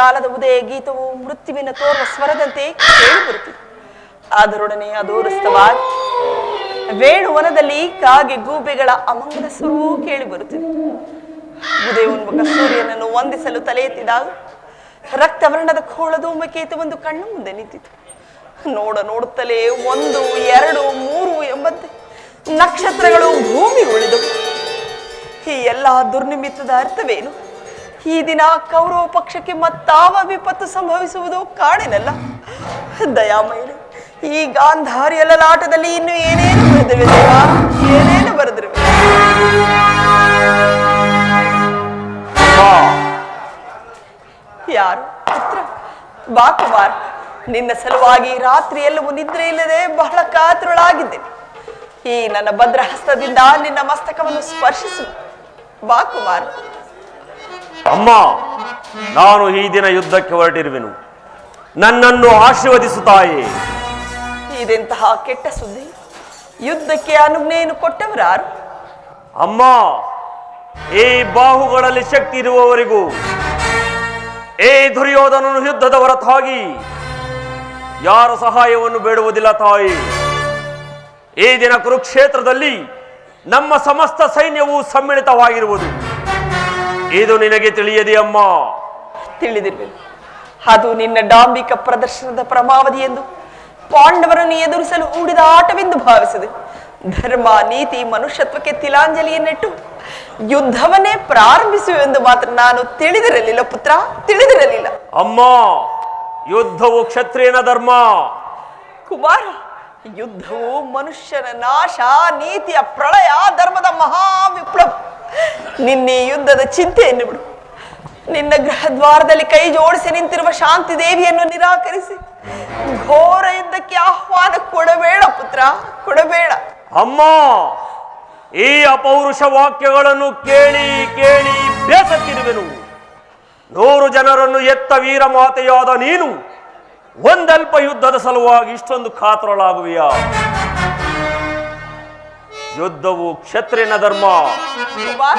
ಕಾಲದ ಉದಯ ಗೀತವು ಮೃತ್ಯುವಿನ ತೋರುವ ಸ್ವರದಂತೆ ಕೇಳಿಬರುತ್ತಿದೆ. ಅದರೊಡನೆ ಅದೋರಸ್ತವಾಗಿ ವೇಣುವನದಲ್ಲಿ ಕಾಗೆ ಗೂಬೆಗಳ ಅಮಂಗಲ ಸ್ವರವೂ ಕೇಳಿಬರುತ್ತಿದೆ. ಉದಯೋನ್ಮುಖ ಸೂರ್ಯನನ್ನು ವಂದಿಸಲು ತಲೆ ಎತ್ತಿದಾಗ ರಕ್ತವರ್ಣದ ಖೋಳಧೂಮಕೇತು ಒಂದು ಕಣ್ಣು ಮುಂದೆ ನಿಂತಿತು. ನೋಡುತ್ತಲೇ 1, 2, 3 ಎಂಬಂತೆ ನಕ್ಷತ್ರಗಳು ಭೂಮಿ ಉಳಿದವು. ಈ ಎಲ್ಲ ದುರ್ನಿಮಿತ್ತದ ಅರ್ಥವೇನು? ಈ ದಿನ ಕೌರವ ಪಕ್ಷಕ್ಕೆ ಮತ್ತಾವ ವಿಪತ್ತು ಸಂಭವಿಸುವುದು ಕಾಣಿನಲ್ಲ. ದಯಾಮಯನೆ, ಈ ಗಾಂಧಾರಿಯ ಲಲಾಟದಲ್ಲಿ ಇನ್ನು ಏನೇನು ಬರೆದಿವೆ ದೇವಾ, ಏನೇನು ಬರೆದಿರುವೆ? ಯಾರು ಪುತ್ರ? ಬಾ ಕುಮಾರ್, ನಿನ್ನ ಸಲುವಾಗಿ ರಾತ್ರಿ ಎಲ್ಲವೂ ನಿದ್ರೆ ಇಲ್ಲದೆ ಬಹಳ ಕಾತುರಳಾಗಿದ್ದೇನೆ. ಈ ನನ್ನ ಭದ್ರಹಸ್ತದಿಂದ ನಿನ್ನ ಮಸ್ತಕವನ್ನು ಸ್ಪರ್ಶಿಸು. ಬಾ ಕುಮಾರ್. ಅಮ್ಮ, ನಾನು ಈ ದಿನ ಯುದ್ಧಕ್ಕೆ ಹೊರಟಿರುವೆನು. ನನ್ನನ್ನು ಆಶೀರ್ವದಿಸುತ್ತಾಯೇ. ಇದೆಂತಹ ಕೆಟ್ಟ ಸುದ್ದಿ. ಯುದ್ಧಕ್ಕೆ ಅನುಜ್ಞೆಯನ್ನು ಕೊಟ್ಟವರಾರು? ಅಮ್ಮ, ಈ ಬಾಹುಗಳಲ್ಲಿ ಶಕ್ತಿ ಇರುವವರೆಗೂ ಈ ದುರ್ಯೋಧನನು ಯುದ್ಧದ ಹೊರತಾಗಿ ಯಾರ ಸಹಾಯವನ್ನು ಬೇಡುವುದಿಲ್ಲ ತಾಯಿ. ಈ ದಿನ ಕುರುಕ್ಷೇತ್ರದಲ್ಲಿ ನಮ್ಮ ಸಮಸ್ತ ಸೈನ್ಯವು ಸಮ್ಮಿಳಿತವಾಗಿರುವುದು ಇದು ನಿನಗೆ ತಿಳಿಯದೆ ಅಮ್ಮ? ತಿಳಿದಿರುವೆ. ಅದು ನಿನ್ನ ಡಾಂಬಿಕ ಪ್ರದರ್ಶನದ ಪರಮಾವಧಿ ಎಂದು ಪಾಂಡವರನ್ನು ಎದುರಿಸಲು ಹೂಡಿದ ಆಟವೆಂದು ಭಾವಿಸಿದೆ. ಧರ್ಮ, ನೀತಿ, ಮನುಷ್ಯತ್ವಕ್ಕೆ ತಿಲಾಂಜಲಿಯನ್ನಿಟ್ಟು ಯುದ್ಧವನ್ನೇ ಪ್ರಾರಂಭಿಸುವೆಂದು ಮಾತ್ರ ನಾನು ತಿಳಿದಿರಲಿಲ್ಲ ಪುತ್ರ, ತಿಳಿದಿರಲಿಲ್ಲ. ಅಮ್ಮ, ಯುದ್ಧವು ಕ್ಷತ್ರಿಯನ ಧರ್ಮ. ಕುಮಾರ, ಯುದ್ಧವು ಮನುಷ್ಯನ ನಾಶ, ನೀತಿಯ ಪ್ರಳಯ, ಧರ್ಮದ ಮಹಾವಿಪ್ಲವ. ನಿನ್ನೆ ಯುದ್ಧದ ಚಿಂತೆಯನ್ನು ಬಿಡು. ನಿನ್ನ ಗೃಹದ್ವಾರದಲ್ಲಿ ಕೈ ಜೋಡಿಸಿ ನಿಂತಿರುವ ಶಾಂತಿ ದೇವಿಯನ್ನು ನಿರಾಕರಿಸಿ ಘೋರ ಯುದ್ಧಕ್ಕೆ ಆಹ್ವಾನ ಕೊಡಬೇಡ ಪುತ್ರ, ಕೊಡಬೇಡ. ಅಮ್ಮ, ಈ ಅಪೌರುಷ ವಾಕ್ಯಗಳನ್ನು ಕೇಳಿ ಕೇಳಿ ಬೇಸತ್ತಿರುವೆನು. 100 ಜನರನ್ನು ಎತ್ತ ವೀರ ಮಾತೆಯಾದ ನೀನು ಒಂದಲ್ಪ ಯುದ್ಧದ ಸಲುವಾಗಿ ಇಷ್ಟೊಂದು ಕಾತುರಳಾಗುವೆಯ? ಯುದ್ಧವು ಕ್ಷತ್ರಿಯನ ಧರ್ಮ.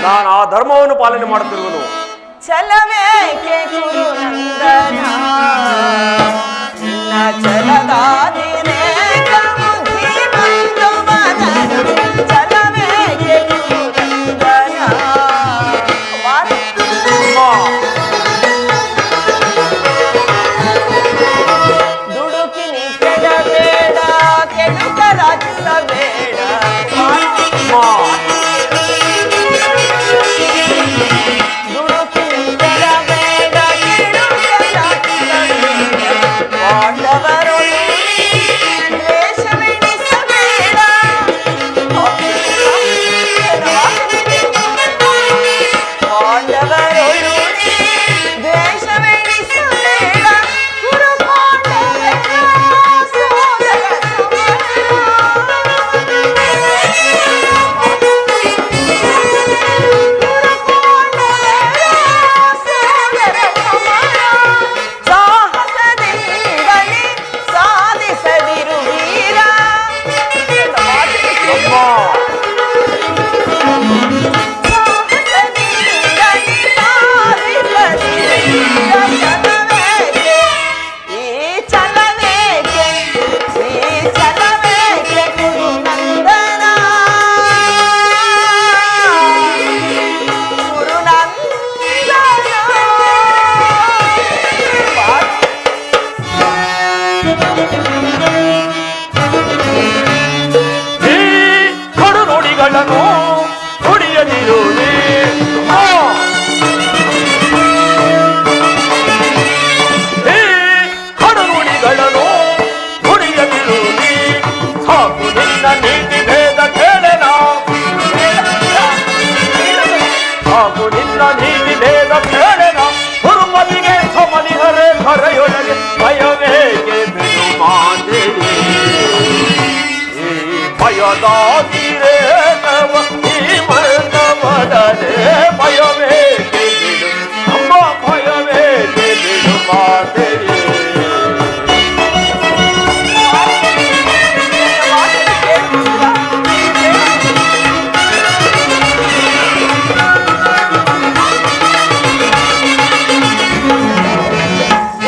ನಾನು ಆ ಧರ್ಮವನ್ನು ಪಾಲನೆ ಮಾಡುತ್ತಿರುವನು. ಚಲವೇಕೆ ಗುರುನಂದನ ಚಲದಾದಿನೇ ಕಮುಧಿ ಬಂದು ಮನನು ಚಲವೇಕೆ ಗುರುನಂದನ. ದುಡುಕಿನಿ ಕೆಡಬೇಡ, ಕೆಡುಕ ರಾಜಿಸಬೇಡ.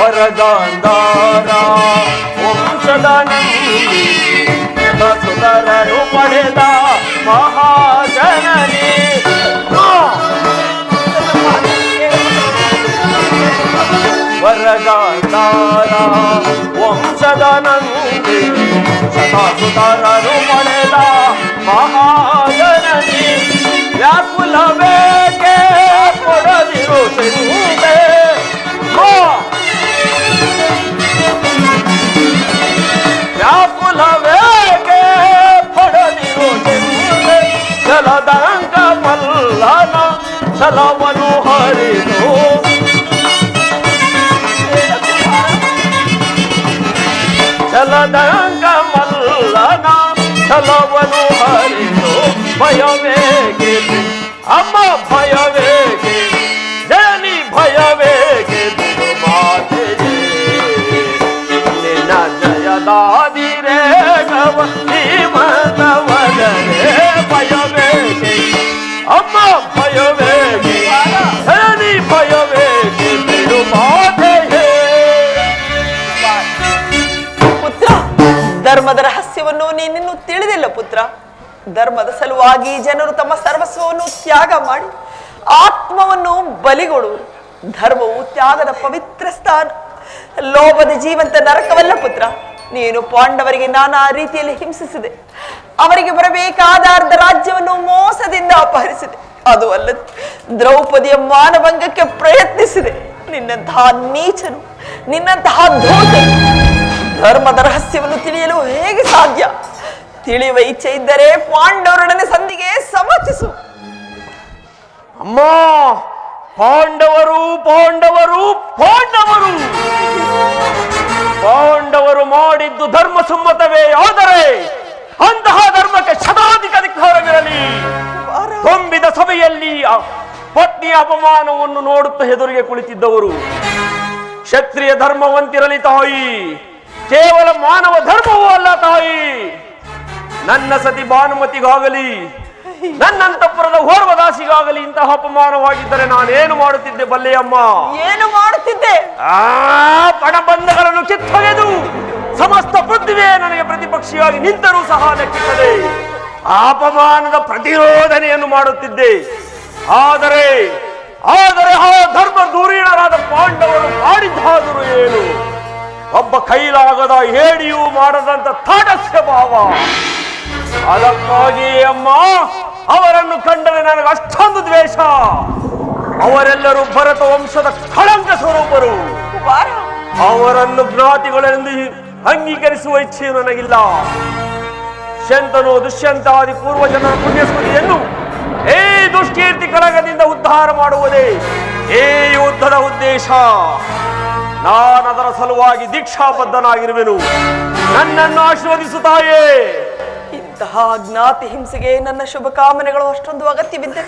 ವರಗಾಂಧಾರ ವಂಶದ ಸುತರನು ಪಡೆದ ಮಹಾಜನನಿ ವರಗಾಂಧಾರ ವಂಶದ ನಂದಿ ಸುತರನು ಪಡೆದ ಮಹಾಜನನಿ ವ್ಯಾಕುಲವೇಕೆ ಕೊಡದಿರು ಸಿಂಧೆ ವ್ಯಾಕುಲವೇಕೆ ಪಡದಿರು ಸಿಂಧೆ ಜಲದಂಗ ಮಲ್ಲನ ಛಲವನು ಹರಿದು ಜಲದಂಗ ಮಲ್ಲನ ಛಲವನು ಹರಿದು ಭಯವೇಗೆ ಅಮ್ಮ ಭಯವೇಗೆ ಜನನಿ ಭಯವೇಗೆ ಮಾತೆಯೇ ನಿನ್ನ ಜಯದಾದಿರೇ ಗವ ಮನವದರೆ ಭಯವೇಗೆ ಅಮ್ಮ ಭಯವೇಗೆ ಜನನಿ ಭಯವೇಗೆ ಬಿಡು ಮಾತೆಯೇ. ಪುತ್ರ, ಧರ್ಮದ ರಹಸ್ಯವನ್ನು ನೀನಿನ್ನೂ ತಿಳಿದಿಲ್ಲ ಪುತ್ರ. ಧರ್ಮದ ಸಲುವಾಗಿ ಜನರು ತಮ್ಮ ಸರ್ವಸ್ವವನ್ನು ತ್ಯಾಗ ಮಾಡಿ ಆತ್ಮವನ್ನು ಬಲಿಗೊಡುವರು. ಧರ್ಮವು ತ್ಯಾಗದ ಪವಿತ್ರ ಸ್ಥಾನ. ಲೋಭದ ಜೀವಂತ ನರಕವಲ್ಲ ಪುತ್ರ. ನೀನು ಪಾಂಡವರಿಗೆ ನಾನಾ ರೀತಿಯಲ್ಲಿ ಹಿಂಸಿಸಿದೆ. ಅವರಿಗೆ ಬರಬೇಕಾದ ಅರ್ಧ ರಾಜ್ಯವನ್ನು ಮೋಸದಿಂದ ಅಪಹರಿಸಿದೆ. ಅದು ಅಲ್ಲದೆ ದ್ರೌಪದಿಯ ಮಾನಭಂಗಕ್ಕೆ ಪ್ರಯತ್ನಿಸಿದೆ. ನಿನ್ನಂತಹ ನೀಚನು, ನಿನ್ನಂತಹ ಧೂರ್ತನು ಧರ್ಮದ ರಹಸ್ಯವನ್ನು ತಿಳಿಯಲು ಹೇಗೆ ಸಾಧ್ಯ? ತಿಳಿಯುವ ಇಚ್ಛೆ ಇದ್ದರೆ ಪಾಂಡವರೊಡನೆ ಸಂಧಿಗೆ ಸಮ್ಮತಿಸು. ಅಮ್ಮ, ಪಾಂಡವರು ಪಾಂಡವರು ಪಾಂಡವರು ಪಾಂಡವರು ಮಾಡಿದ್ದು ಧರ್ಮ ಸಮ್ಮತವೇ ಆದರೆ ಅಂತಹ ಧರ್ಮಕ್ಕೆ ಶತಾಧಿಕ ಧಿಕ್ಕಾರವಿರಲಿ. ತುಂಬಿದ ಸಭೆಯಲ್ಲಿ ಪತ್ನಿಯ ಅಪಮಾನವನ್ನು ನೋಡುತ್ತಾ ಎದುರಿಗೆ ಕುಳಿತಿದ್ದವರು ಕ್ಷತ್ರಿಯ ಧರ್ಮವಂತಿರಲಿ ತಾಯಿ, ಕೇವಲ ಮಾನವ ಧರ್ಮವೂ ಅಲ್ಲ ತಾಯಿ. ನನ್ನ ಸತಿ ಭಾನುಮತಿಗಾಗಲಿ ನನ್ನಂತಪುರದ ಓರ್ವದಾಸಿಗಾಗಲಿ ಇಂತಹ ಅಪಮಾನವಾಗಿದ್ದರೆ ನಾನೇನು ಮಾಡುತ್ತಿದ್ದೆ ಬಲ್ಲೆಯಮ್ಮ? ಏನು ಮಾಡುತ್ತಿದ್ದೆ? ಪಣಬಂಧಗಳನ್ನು ಕಿತ್ತೊಗೆದು ಸಮಸ್ತ ಪೃಥ್ವಿಯೇ ನನಗೆ ಪ್ರತಿಪಕ್ಷಿಯಾಗಿ ನಿಂತರೂ ಸಹ ಲೆಕ್ಕಿಸದೆ ಅಪಮಾನದ ಪ್ರತಿರೋಧನೆಯನ್ನು ಮಾಡುತ್ತಿದ್ದೆ. ಆದರೆ ಆದರೆ ಆ ಧರ್ಮ ಧೂರೀಣರಾದ ಪಾಂಡವರು ಮಾಡಿದ್ದಾದರೂ ಏನು? ಒಬ್ಬ ಕೈಲಾಗದ ಹೇಡಿಯೂ ಮಾಡದಂತ ತಾಟಸ್ಯ ಭಾವ. ಅದಕ್ಕಾಗಿಯೇ ಅಮ್ಮ ಅವರನ್ನು ಕಂಡರೆ ನನಗೆ ಅಷ್ಟೊಂದು ದ್ವೇಷ. ಅವರೆಲ್ಲರೂ ಭರತ ವಂಶದ ಕಳಂಕ ಸ್ವರೂಪರು. ಅವರನ್ನು ಜ್ಞಾತಿಗಳೆಂದು ಅಂಗೀಕರಿಸುವ ಇಚ್ಛೆಯು ನನಗಿಲ್ಲ. ಶಂತನು ದುಷ್ಯಂತಾದಿ ಪೂರ್ವಜನರ ಪುಣ್ಯಸ್ಮೃತಿಯನ್ನು ಈ ದುಷ್ಕೀರ್ತಿ ಕಳಗದಿಂದ ಉದ್ಧಾರ ಮಾಡುವುದೇ ಈ ಯುದ್ಧದ ಉದ್ದೇಶ. ನಾನದರ ಸಲುವಾಗಿ ದೀಕ್ಷಾಬದ್ಧನಾಗಿರುವೆನು. ನನ್ನನ್ನು ಆಶೀರ್ವದಿಸುತ್ತಾಯೇ. ಇಂತಹ ಜ್ಞಾತಿ ಹಿಂಸೆಗೆ ನನ್ನ ಶುಭ ಕಾಮನೆಗಳು ಅಷ್ಟೊಂದು ಅಗತ್ಯವಿದ್ದರೆ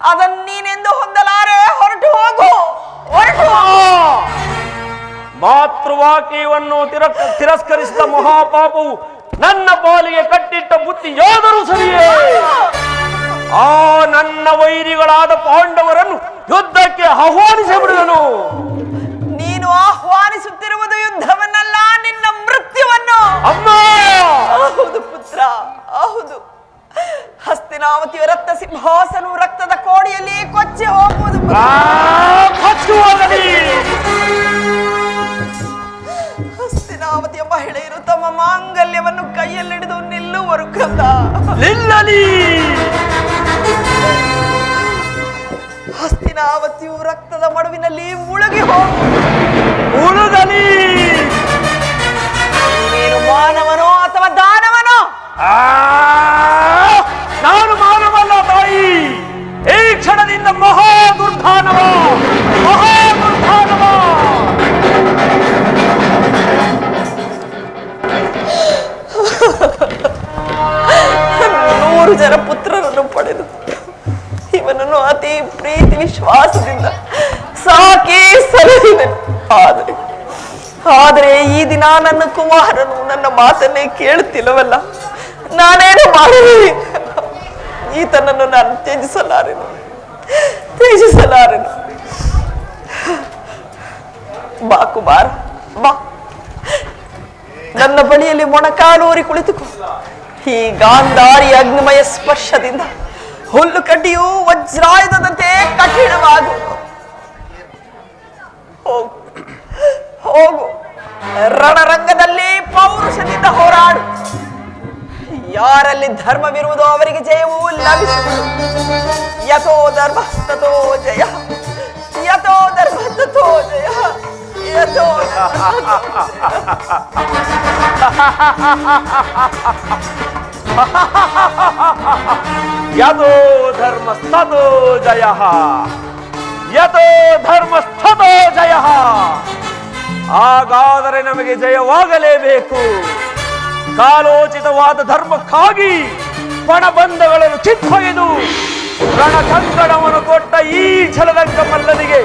ಅದನ್ನು ನೀನೆಂದು ಹೊಂದಲಾರೆ. ಹೊರಟು ಹೋಗು, ಹೊರಟು. ಮಾತೃವಾಕ್ಯವನ್ನು ತಿರಸ್ಕರಿಸಿದ ಮಹಾಪಾಪವು ನನ್ನ ಪಾಲಿಗೆ ಕಟ್ಟಿಟ್ಟ ಬುತ್ತಿ ಯಾದರೂ ಸರಿಯೇ. ಆ ನನ್ನ ವೈರಿಗಳಾದ ಪಾಂಡವರನ್ನು ಯುದ್ಧಕ್ಕೆ ಆಹ್ವಾನಿಸಿಬಿಡುವನು. ನೀನು ಆಹ್ವಾನಿಸುತ್ತಿರುವುದು ಯುದ್ಧವನ್ನಲ್ಲ, ನಿನ್ನ ಮೃತ್ಯುವನ್ನು. ಅಮ್ಮ, ಹೌದು ಪುತ್ರ, ಹೌದು. ಹಸ್ತಿನಾವತಿಯ ರಕ್ತ ಸಿಂಹಾಸನವು ರಕ್ತದ ಕೋಡಿಯಲ್ಲಿ ಕೊಚ್ಚಿ ಹೋಗುವುದು. ಹಸ್ತಿನಾವತಿಯ ಮಹಿಳೆಯರು ತಮ್ಮ ಮಾಂಗಲ್ಯವನ್ನು ಕೈಯಲ್ಲಿಡಿದು ನಿಲ್ಲುವರು ಕಂದ. ನಿಲ್ಲಲಿ. ಹಸ್ತಿನಾವತಿಯು ರಕ್ತದ ಮಡುವಿನಲ್ಲಿ ಮುಳುಗಿ ಮುಳುಗಲಿ. ನೀನು ಮಾನವನೋ ಅಥವಾ ದಾನವನೋ? ನಾನು ಮಾನವಲ್ಲ ತಾಯಿ. ಈ ಕ್ಷಣದಿಂದ ಮಹಾದುರ್ಧಾನವ, ಮಹಾದುರ್ಧಾನವ. 100 ಜನ ಪುತ್ರರನ್ನು ಪಡೆದು ಇವನನ್ನು ಅತಿ ಪ್ರೀತಿ ವಿಶ್ವಾಸದಿಂದ ಸಾಕಿ ಸಲಹಿದನು. ಆದರೆ ಈ ದಿನ ನನ್ನ ಕುಮಾರನು ನನ್ನ ಮಾತನ್ನೇ ಕೇಳುತ್ತಿಲ್ಲವಲ್ಲ, ನಾನೇನು ಮಾಡಲಿ? ಈತನನ್ನು ನಾನು ತ್ಯಜಿಸಲಾರೆನು. ಬಾ ಕುಮಾರ ಬಾ, ನನ್ನ ಬಳಿಯಲ್ಲಿ ಮೊಣಕಾಲೂರಿ ಕುಳಿತುಕೋ. ಈ ಗಾಂಧಾರಿ ಅಗ್ನಿಮಯ ಸ್ಪರ್ಶದಿಂದ ಹುಲ್ಲು ಕಡ್ಡಿಯು ವಜ್ರಾಯುಧದಂತೆ ಕಠಿಣವಾಗು. ಹೋಗು ಹೋಗು, ರಣರಂಗದಲ್ಲಿ ಪೌರುಷದಿಂದ ಹೋರಾಡು. ಯಾರಲ್ಲಿ ಧರ್ಮವಿರುವುದೋ ಅವರಿಗೆ ಜಯವು ಲಭಿಸುವುದು. ಯಥೋ ಧರ್ಮ ತಥೋ ಜಯ, ಯಥೋ ಧರ್ಮ ತಥೋ ಜಯ, ಯಥೋ ಯಥೋ ಧರ್ಮಸ್ಥತೋ ಜಯ, ಯಥೋ ಧರ್ಮಸ್ಥತೋ ಜಯ. ಹಾಗಾದರೆ ನಮಗೆ ಜಯವಾಗಲೇಬೇಕು. ಕಾಲೋಚಿತವಾದ ಧರ್ಮಕ್ಕಾಗಿ ಪಣಬಂಧಗಳನ್ನು ಕಿತ್ತೊಗೆದು ರಣಕಂಕಣವನ್ನು ಕೊಟ್ಟ ಈ ಛಲದಂಕ ಮಲ್ಲನಿಗೆ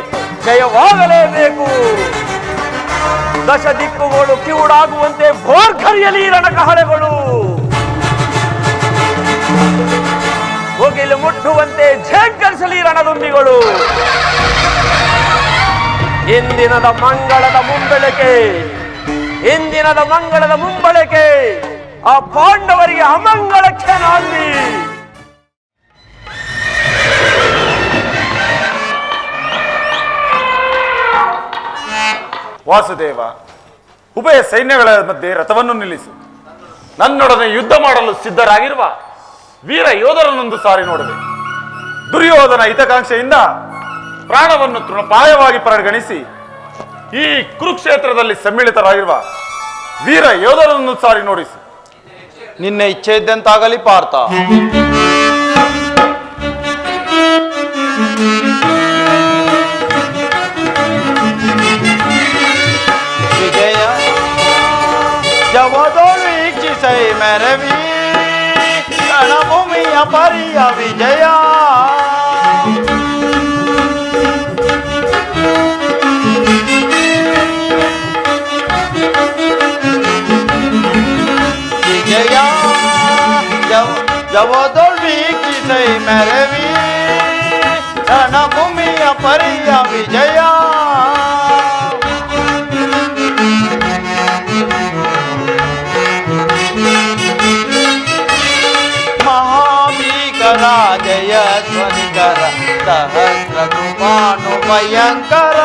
ಜಯವಾಗಲೇಬೇಕು. ದಶ ದಿಕ್ಕುಗಳು ಕಿವುಡಾಗುವಂತೆ ಭೋರ್ಗರಿಯಲಿ ರಣಕಹಳೆಗಳು, ಮುಗಿಲು ಮುಟ್ಟುವಂತೆ ಝೇಂಕರಿಸಲಿ ರಣದುಂಬಿಗಳು. ಇಂದಿನದ ಮಂಗಳದ ಮುಂಬೆಳಕೆ, ಇಂದಿನದ ಮಂಗಳದ ಮುಂಬಳಕೆ ಆ ಪಾಂಡವರಿಗೆ ಅಮಂಗಳಕ್ಕೆ ನಾಂದಿ. ವಾಸುದೇವ, ಉಭಯ ಸೈನ್ಯಗಳ ಮಧ್ಯೆ ರಥವನ್ನು ನಿಲ್ಲಿಸು. ನನ್ನೊಡನೆ ಯುದ್ಧ ಮಾಡಲು ಸಿದ್ಧರಾಗಿರುವ ವೀರ ಯೋಧರನ್ನೊಂದು ಸಾರಿ ನೋಡದೆ. ದುರ್ಯೋಧನ ಹಿತಕಾಂಕ್ಷೆಯಿಂದ ಪ್ರಾಣವನ್ನು ತೃಣಪ್ರಾಯವಾಗಿ ಪರಿಗಣಿಸಿ ಈ ಕುರುಕ್ಷೇತ್ರದಲ್ಲಿ ಸಮ್ಮಿಳಿತರಾಗಿರುವ ವೀರ ಯೋಧರನ್ನು ಸಾರಿ ನೋಡಿಸು. ನಿನ್ನ ಇಚ್ಛೆ ಇದ್ದಂತಾಗಲಿ ಪಾರ್ಥ. ವಿಜಯ ಜವದೋಳು ವೀಕ್ಷಿಸೈ ಮೆರವಿ ರಣಭೂಮಿಯ ಪರಿಯ ವಿಜಯ. ವಿಜಯ ಜವದೋಳು ವೀಕ್ಷಿಸೈ ಮೆರವಿ ರಣಭೂಮಿಯ ಪರಿಯ ವಿಜಯ. ಮಹಾಭೀಕರ ಜಯ ಧ್ವನಿಕರ ಸಹಸ್ರ ಕೃಪಾನು ಭಯಂಕರ.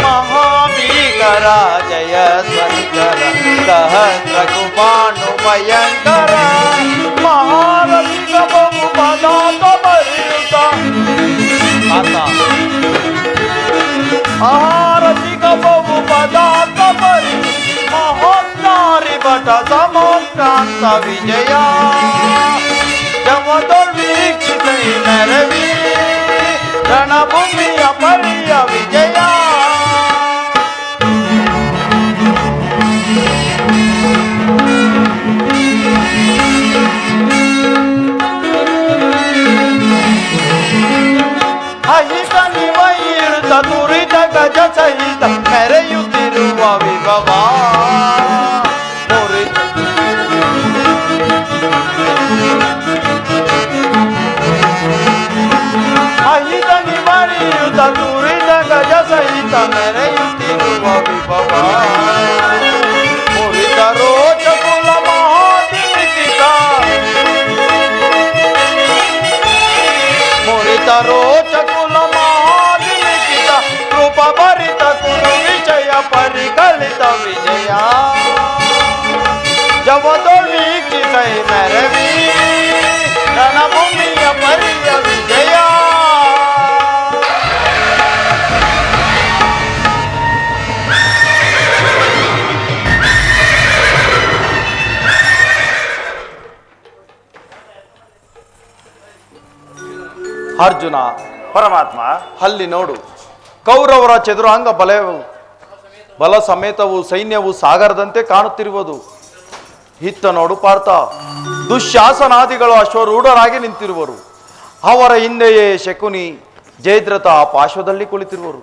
ಮಹಾಭೀಕರ ಜಯ ಧ್ವನಿಕರ ಸಹಸ್ರ ಕೃಪಾನು ಭಯಂಕರ. ಮಹಾರಥಿಕ ಬಹು ಪದಾರ್ಥ ಬರೆಯುತ್ತ ಆರತಿಕ ಬಹು ಪದಾರ್ಥ ಬರಿ ಮಹೋನ್ನಾರಿ ಭಟ ಸಮೋಕ್ರಾಂತ ವಿಜಯ. ಜಮದೊಳ್ ವೀಕ್ಷಿಸೈ ಮೆರವಿ ರಣಭೂಮಿಯ ಪರಿಯ ವಿಜಯ. ಅಹಿತ ನಿವೈರುತ ದುರಿತ ಗಜ ಸಹಿತ ಮೆರೆಯುತ್ತಿರುವ ವಿಭವ. ಅಹಿತ ನಿವರಿಯುತ ದುರಿತ ಗಜ ಸಹಿತ ಮೆರೆಯುತ್ತಿರುವ ವಿಭವ. ಮುರಿತ ರೋಚ ಕುಲ ಮಹಾದಿಮಿತಿತ ಮುರಿತ ರೋಚ ಕುಲ ಮಹಾದಿಮಿತಿತ ಕೃಪ ಭರಿತ ಕುರು ವಿಜಯ ಪರಿಕಲಿತ ವಿಜಯ. ಜವದೊಳ್ ವೀಕ್ಷಿಸೈ ಮೆರವಿ ರಣಭೂಮಿಯ ಪರಿಯ ವಿಜಯ. ಅರ್ಜುನ, ಪರಮಾತ್ಮ, ಅಲ್ಲಿ ನೋಡು, ಕೌರವರ ಚದುರಾಂಗ ಬಲ ಸಮೇತವು ಸೈನ್ಯವು ಸಾಗರದಂತೆ ಕಾಣುತ್ತಿರುವುದು. ಇತ್ತ ನೋಡು ಪಾರ್ಥ, ದುಶ್ಯಾಸನಾದಿಗಳು ಅಶ್ವರೂಢರಾಗಿ ನಿಂತಿರುವರು. ಅವರ ಹಿಂದೆಯೇ ಶಕುನಿ ಜಯದ್ರಥ ಪಾರ್ಶ್ವದಲ್ಲಿ ಕುಳಿತಿರುವರು.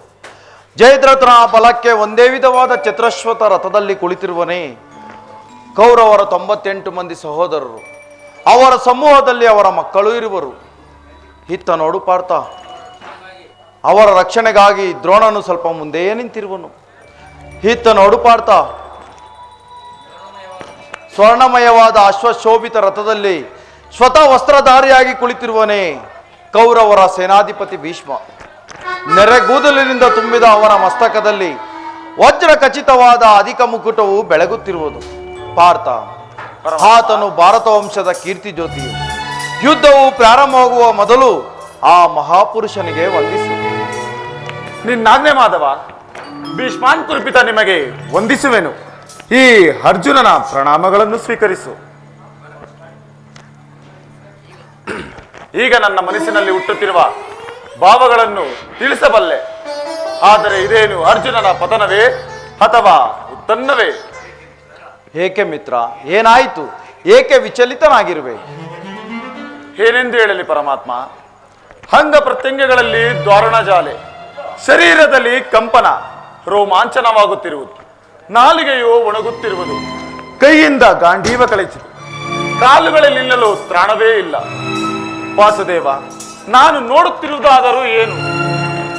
ಜಯದ್ರಥನ ಬಲಕ್ಕೆ ಒಂದೇ ವಿಧವಾದ ಚತುರಶ್ವತ ರಥದಲ್ಲಿ ಕುಳಿತಿರುವನೇ ಕೌರವರ 98 ಮಂದಿ ಸಹೋದರರು. ಅವರ ಸಮೂಹದಲ್ಲಿ ಅವರ ಮಕ್ಕಳು ಇರುವರು. ಇತ್ತ ನೋಡು ಪಾರ್ಥ, ಅವರ ರಕ್ಷಣೆಗಾಗಿ ದ್ರೋಣನು ಸ್ವಲ್ಪ ಮುಂದೆಯೇ ನಿಂತಿರುವನು. ಇತ್ತ ನೋಡು ಪಾರ್ಥ, ಸ್ವರ್ಣಮಯವಾದ ಅಶ್ವಶೋಭಿತ ರಥದಲ್ಲಿ ಸ್ವತಃ ವಸ್ತ್ರಧಾರಿಯಾಗಿ ಕುಳಿತಿರುವನೇ ಕೌರವರ ಸೇನಾಧಿಪತಿ ಭೀಷ್ಮ. ನೆರೆಗೂದಲಿನಿಂದ ತುಂಬಿದ ಅವನ ಮಸ್ತಕದಲ್ಲಿ ವಜ್ರ ಖಚಿತವಾದ ಅಧಿಕ ಮುಕುಟವು ಬೆಳಗುತ್ತಿರುವುದು. ಪಾರ್ಥ, ಆತನು ಭಾರತ ವಂಶದ ಕೀರ್ತಿ ಜ್ಯೋತಿಯು. ಯುದ್ಧವು ಪ್ರಾರಂಭವಾಗುವ ಮೊದಲು ಆ ಮಹಾಪುರುಷನಿಗೆ ವಂದಿಸು. ನಿನ್ನಾಜ್ಞೆ ಮಾಧವ. ಭೀಷ್ಮಾನ್ ಕುಲ್ಪಿತ ನಿಮಗೆ ವಂದಿಸುವೆನು. ಈ ಅರ್ಜುನನ ಪ್ರಣಾಮಗಳನ್ನು ಸ್ವೀಕರಿಸು. ಈಗ ನನ್ನ ಮನಸ್ಸಿನಲ್ಲಿ ಹುಟ್ಟುತ್ತಿರುವ ಭಾವಗಳನ್ನು ತಿಳಿಸಬಲ್ಲೆ. ಆದರೆ ಇದೇನು ಅರ್ಜುನನ ಪತನವೇ ಅಥವಾ ಉತ್ತನ್ನವೇ? ಏಕೆ ಮಿತ್ರ, ಏನಾಯಿತು? ಏಕೆ ವಿಚಲಿತನಾಗಿರುವೆ? ಏನೆಂದು ಹೇಳಲಿ ಪರಮಾತ್ಮ? ಅಂಗ ಪ್ರತ್ಯಂಗಗಳಲ್ಲಿ ದ್ವಾರಣ ಜಾಲೆ, ಶರೀರದಲ್ಲಿ ಕಂಪನ, ರೋಮಾಂಚನವಾಗುತ್ತಿರುವುದು, ನಾಲಿಗೆಯು ಒಣಗುತ್ತಿರುವುದು, ಕೈಯಿಂದ ಗಾಂಡೀವ ಕಳಚಿತು, ಕಾಲುಗಳಲ್ಲಿ ನಿಲ್ಲಲು ತ್ರಾಣವೇ ಇಲ್ಲ. ವಾಸುದೇವ, ನಾನು ನೋಡುತ್ತಿರುವುದಾದರೂ ಏನು?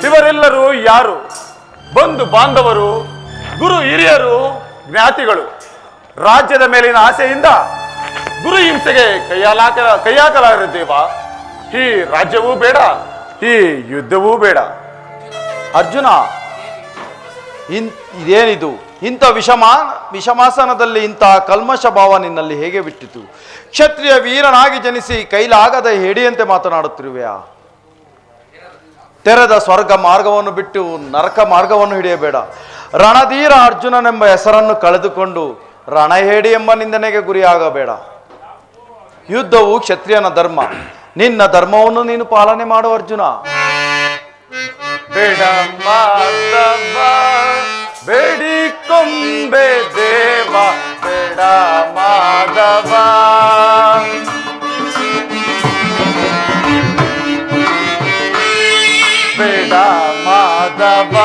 ಇವರೆಲ್ಲರೂ ಯಾರು? ಬಂಧು ಬಾಂಧವರು, ಗುರು ಹಿರಿಯರು, ಜ್ಞಾತಿಗಳು. ರಾಜ್ಯದ ಮೇಲಿನ ಆಸೆಯಿಂದ ಗುರು ಹಿಂಸೆಗೆ ಕೈಯಾಕಲಾರೆ ದೇವ. ಈ ರಾಜ್ಯವೂ ಬೇಡ, ಈ ಯುದ್ಧವೂ ಬೇಡ. ಅರ್ಜುನ, ಇದೇನಿದು? ಇಂಥ ವಿಷಮಾಸನದಲ್ಲಿ ಇಂತಹ ಕಲ್ಮಶ ಭಾವ ನಿನ್ನಲ್ಲಿ ಹೇಗೆ ಬಿಟ್ಟಿತು? ಕ್ಷತ್ರಿಯ ವೀರನಾಗಿ ಜನಿಸಿ ಕೈಲಾಗದ ಹೇಡಿಯಂತೆ ಮಾತನಾಡುತ್ತಿರುವೆಯಾ? ತೆರೆದ ಸ್ವರ್ಗ ಮಾರ್ಗವನ್ನು ಬಿಟ್ಟು ನರಕ ಮಾರ್ಗವನ್ನು ಹಿಡಿಯಬೇಡ. ರಣಧೀರ ಅರ್ಜುನನೆಂಬ ಹೆಸರನ್ನು ಕಳೆದುಕೊಂಡು ರಣಹೇಡಿ ಎಂಬ ನಿಂದನೆಗೆ ಗುರಿಯಾಗಬೇಡ. ಯುದ್ಧವು ಕ್ಷತ್ರಿಯನ ಧರ್ಮ. ನಿನ್ನ ಧರ್ಮವನ್ನು ನೀನು ಪಾಲನೆ ಮಾಡು ಅರ್ಜುನ. ಬೇಡ ಮಾಧವ, ಬೇಡಿಕೊಂಬೆ ದೇವ, ಬೇಡ ಮಾಧವ. ಬೇಡ ಮಾಧವ,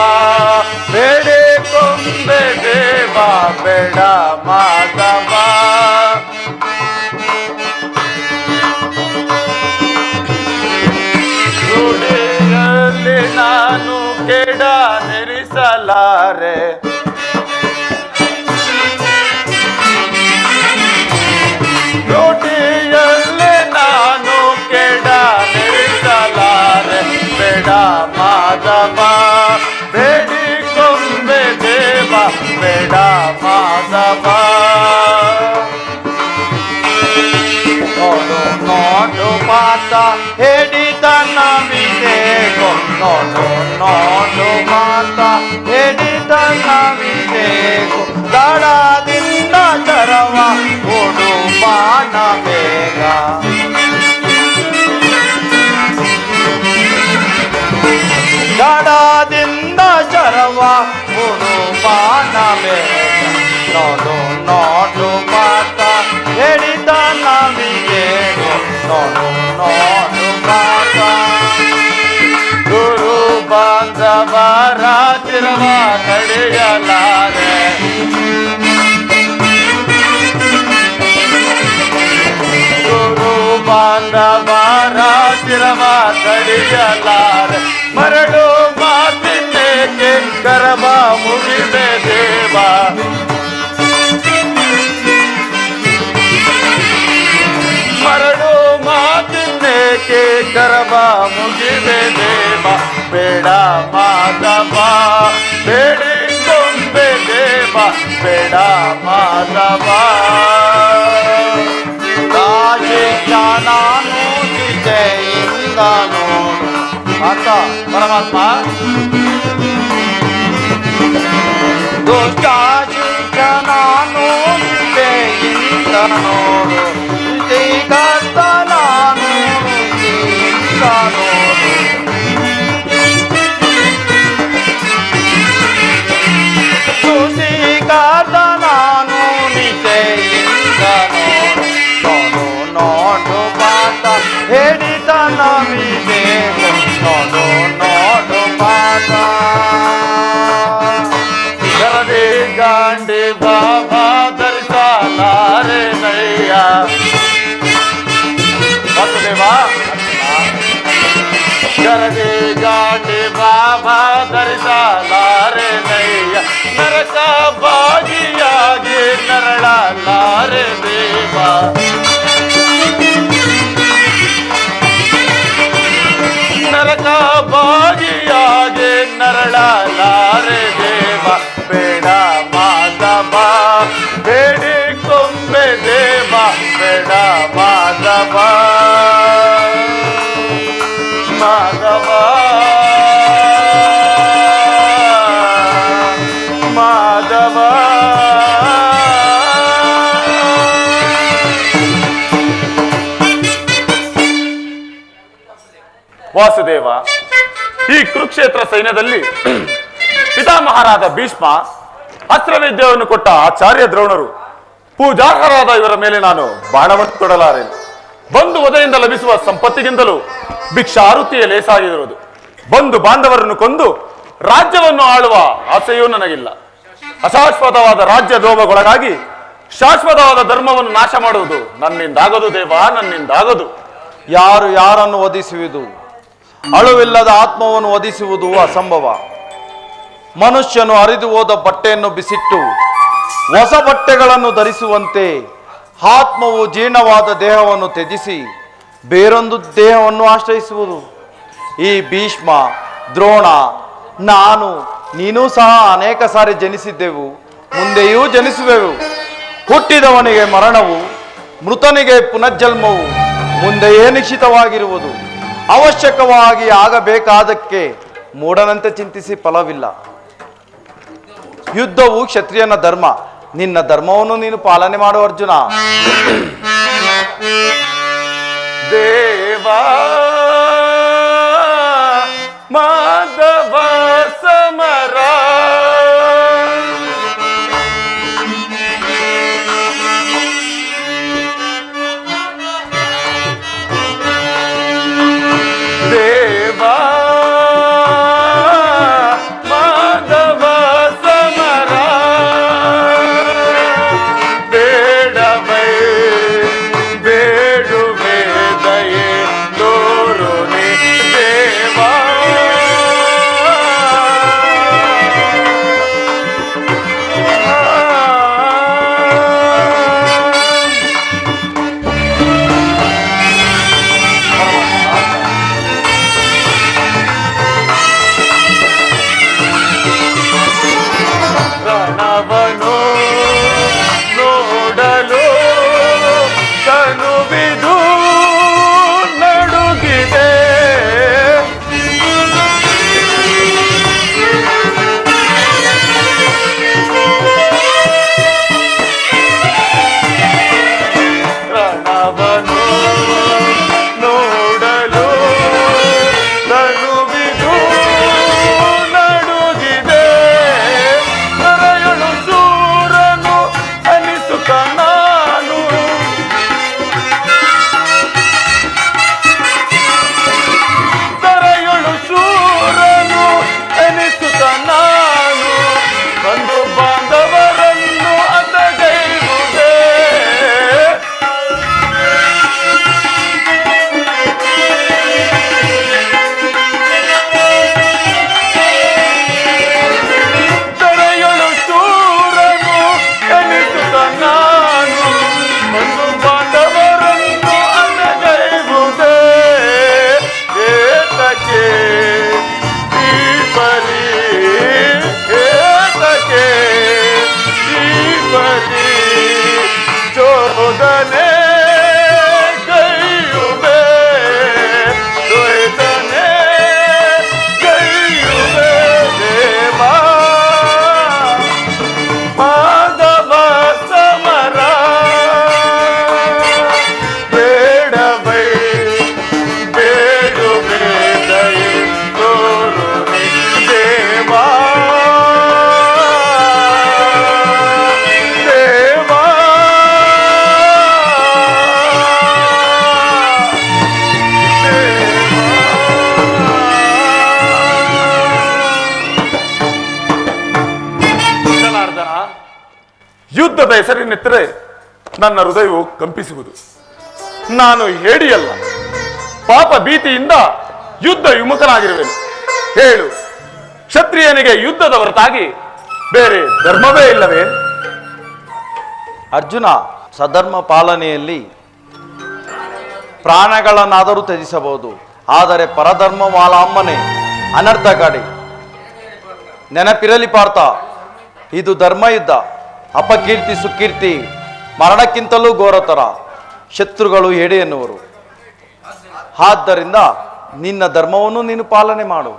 ಬೇಡಿಕೊಂಬೆ ದೇವ, ಬೇಡ ಮಾಧವ. ನುಡಿಯಲ್ಲಿ ನಾನು ಕೆಡ ನೆರಿಸಲಾರೆ, ನುಡಿಯಲ್ಲಿ ನಾನು ಕೆಡ ನೆರಿಸಲಾರೆ. ಬೇಡ ಮಾಧವ, ಬೇಡಿಕೊಂಬೆ ದೇವ, ಬೇಡ ಮಾಧವ. ನೋಡು ನೋಡು ಮಾತ ಹೇಳಿದನವಿದೇಗೋ, ನೋಡು ನೋಡು ಮಾತ ಹೇಳಿದನವಿದೇಗೋ. ದಡದಿಂದ ಚರವ ಕೊಡು ಬಾಣ ಬೇಗ. ದಡದಿಂದ ಚರವ ಕೊಡು ಬಾಣ ಬೇಗ. ನೋಡು ನೋಡು ಮಾತ ಹೇಳಿದ ನವಿದೇಗೋ, ನೋಡು ನೋಡು ಮಾತ. ಗುರು ಬಾಂಧವರ ಚಿರವ ನಡೆಯಲಾರೆ, ಗುರು ಬಾಂಧವರ ಚಿರವ ತಡೆಯಲಾರೆ. ಮರಳು ಮಾತಿನೇಕೆ ಕರಬ ಮುಗಿದೆ ದೇವ, ಮರಳು ಮಾತಿನೇಕೆ ಕರಬ ಮುಗಿದೆ ದೇವ. ಬೇಡ ಮಾಧವ, ಬೇಡಿಕೊಂಬೆ ದೇವ, ಬೇಡ ಮಾಧವ. ನಾನು ನಿಜೆಯಿಂದ ನೋಡು ಮಾತ ಪರಮಾತ್ಮ. ದುಷ್ಟಾಶಿಕ್ಷನಾನು ನಿಜೆಯಿಂದ ನೋಡು, ಶ್ರೀಗರ್ತ ನಾನು ನಿಜೆಯಿಂದ ನೋಡು. ಶ್ರೀಗರ್ತ ನಾನು ನಿಜೆಯಿಂದ ನೋಡು, ನೋಡು ನೋಡು ಮಾತ ಹೇಳಿದ ನವಿದೇಗೋ, ನೋಡು ನೋಡು ಮಾತ. ಗರಡಿ ಗಾಂಡಿ ಬಾಬಾ ಧರಿಸಲಾರೆ ನಯ್ಯ, ಗರಡಿ ಗಾಂಡಿ ಬಾಬಾ ಧರಿಸಲಾರೆ ನಯ್ಯ ನರಕ ಭಾಗಿಯಾಗಿ ನರಳಲಾರೆ ದೇವ ನರಕ ಭಾಗಿಯಾಗಿ ನರಳಲಾರೆ ದೇವ ಬೇಡ ಮಾಧವ ಬೇಡಿ ಕೊಂಬೆ ದೇವ ಬೇಡ ಮಾಧವ ಮಾಧವ ಮಾಧವ ವಾಸುದೇವ, ಈ ಕುರುಕ್ಷೇತ್ರ ಸೈನ್ಯದಲ್ಲಿ ಪಿತಾಮಹರಾದ ಭೀಷ್ಮ, ಅಸ್ತ್ರವಿದ್ಯೆಯನ್ನು ಕೊಟ್ಟ ಆಚಾರ್ಯ ದ್ರೋಣರು, ಪೂಜಾರ್ಹರಾದ ಇವರ ಮೇಲೆ ನಾನು ಬಾಣವನ್ನು ತೊಡಲಾರೆನು. ಬಂಧು ವಧೆಯಿಂದ ಲಭಿಸುವ ಸಂಪತ್ತಿಗಿಂತಲೂ ಭಿಕ್ಷಾವೃತ್ತಿಯ ಲೇಸಾಗಿರುವುದು. ಬಂಧು ಬಾಂಧವರನ್ನು ಕೊಂದು ರಾಜ್ಯವನ್ನು ಆಳುವ ಆಸೆಯೂ ನನಗಿಲ್ಲ. ಅಶಾಶ್ವತವಾದ ರಾಜ್ಯ ದ್ರೋಹಗೊಳಗಾಗಿ ಶಾಶ್ವತವಾದ ಧರ್ಮವನ್ನು ನಾಶ ಮಾಡುವುದು ನನ್ನಿಂದಾಗದು ದೇವ, ನನ್ನಿಂದಾಗದು. ಯಾರು ಯಾರನ್ನು ವಧಿಸುವುದು, ಅಳುವಿಲ್ಲದ ಆತ್ಮವನ್ನು ವಧಿಸುವುದು ಅಸಂಭವ. ಮನುಷ್ಯನು ಹರಿದು ಹೋದ ಬಟ್ಟೆಯನ್ನು ಬಿಸಿಟ್ಟು ಹೊಸ ಬಟ್ಟೆಗಳನ್ನು ಧರಿಸುವಂತೆ ಆತ್ಮವು ಜೀರ್ಣವಾದ ದೇಹವನ್ನು ತ್ಯಜಿಸಿ ಬೇರೊಂದು ದೇಹವನ್ನು ಆಶ್ರಯಿಸುವುದು. ಈ ಭೀಷ್ಮ, ದ್ರೋಣ, ನಾನು, ನೀನೂ ಸಹ ಅನೇಕ ಸಾರಿ ಜನಿಸಿದ್ದೆವು, ಮುಂದೆಯೂ ಜನಿಸುವೆವು. ಹುಟ್ಟಿದವನಿಗೆ ಮರಣವು, ಮೃತನಿಗೆ ಪುನರ್ಜನ್ಮವು ಮುಂದೆಯೇ ನಿಶ್ಚಿತವಾಗಿರುವುದು. ಅವಶ್ಯಕವಾಗಿ ಆಗಬೇಕಾದಕ್ಕೆ ಮೂಢನಂತೆ ಚಿಂತಿಸಿ ಫಲವಿಲ್ಲ. ಯುದ್ಧವು ಕ್ಷತ್ರಿಯನ ಧರ್ಮ. ನಿನ್ನ ಧರ್ಮವನ್ನು ನೀನು ಪಾಲನೆ ಮಾಡು ಅರ್ಜುನ. ದೇವ ಮಾಧವ ಸಮರ ದೇವ ಮಾಧವ ಸಮರ ಬೇಡವೇ ಬೇಡುವೆ ದಯೆ ತೋರು ನೀ ದೇವ ರಣವನು ನೋಡಲು ತನುವಿದು ನಡುಗಿದೆ. ರಣವನು ನೋಡಲು ತನುವಿದು ನಡುಗಿದೆ. ನರಯಳು ಸೂರನು ಅನಿಸುತ್ತ ನಾನು ತರಯಳು ಸೂರನು ಎನಿಸುತ್ತ ನಾನು ಬಂಧು ಬಾಂಧವರನ್ನು ಅತಗೈರುವುದೇ. ತರಯಳು ಸೂರನು ಎನಿಸುತ್ತ ನಾನು ಬಂಧು ಬಾಂಧವರನ್ನು ಅತಗೈರುವುದೇ. ಏತಕ್ಕೆ ಈ ಪರಿ, ಏತಕ್ಕೆ ಈ ಪರಿ ಚೋದನೆ ಕೈಯುವೆ, ದ್ವೈತನೆ ಕೈಯುವೆ ದೇವ ಮಾಧವ ಸಮರ ಬೇಡವೈ ಬೇಡುವೆ ದಯೆ ತೋರು ನೀ ದೇವ ದೇವ ಜನಾರ್ದನ, ಯುದ್ಧದ ಹೆಸರಿನೆತ್ತರೆ ನನ್ನ ಹೃದಯವು ಕಂಪಿಸುವುದು. ನಾನು ಹೇಡಿಯಲ್ಲ, ಪಾಪ ಭೀತಿಯಿಂದ ಯುದ್ಧ ವಿಮುಖನಾಗಿರುವೆನು. ಹೇಳು, ಕ್ಷತ್ರಿಯನಿಗೆ ಯುದ್ಧದ ಹೊರತಾಗಿ ಬೇರೆ ಧರ್ಮವೇ ಇಲ್ಲವೇ? ಅರ್ಜುನ, ಸಧರ್ಮ ಪಾಲನೆಯಲ್ಲಿ ಪ್ರಾಣಗಳನ್ನಾದರೂ ತ್ಯಜಿಸಬಹುದು, ಆದರೆ ಪರಧರ್ಮವಾಲಂಬನೆ ಅನರ್ಥಕಾರಿ. ನೆನಪಿರಲಿ ಪಾರ್ಥ, ಇದು ಧರ್ಮಯುದ್ಧ. ಅಪಕೀರ್ತಿ ಸುಕೀರ್ತಿ ಮರಣಕ್ಕಿಂತಲೂ ಘೋರತರ. ಶತ್ರುಗಳು ಹೇಡಿ ಎನ್ನುವರು. ಆದ್ದರಿಂದ ನಿನ್ನ ಧರ್ಮವನ್ನು ನೀನು ಪಾಲನೆ ಮಾಡು.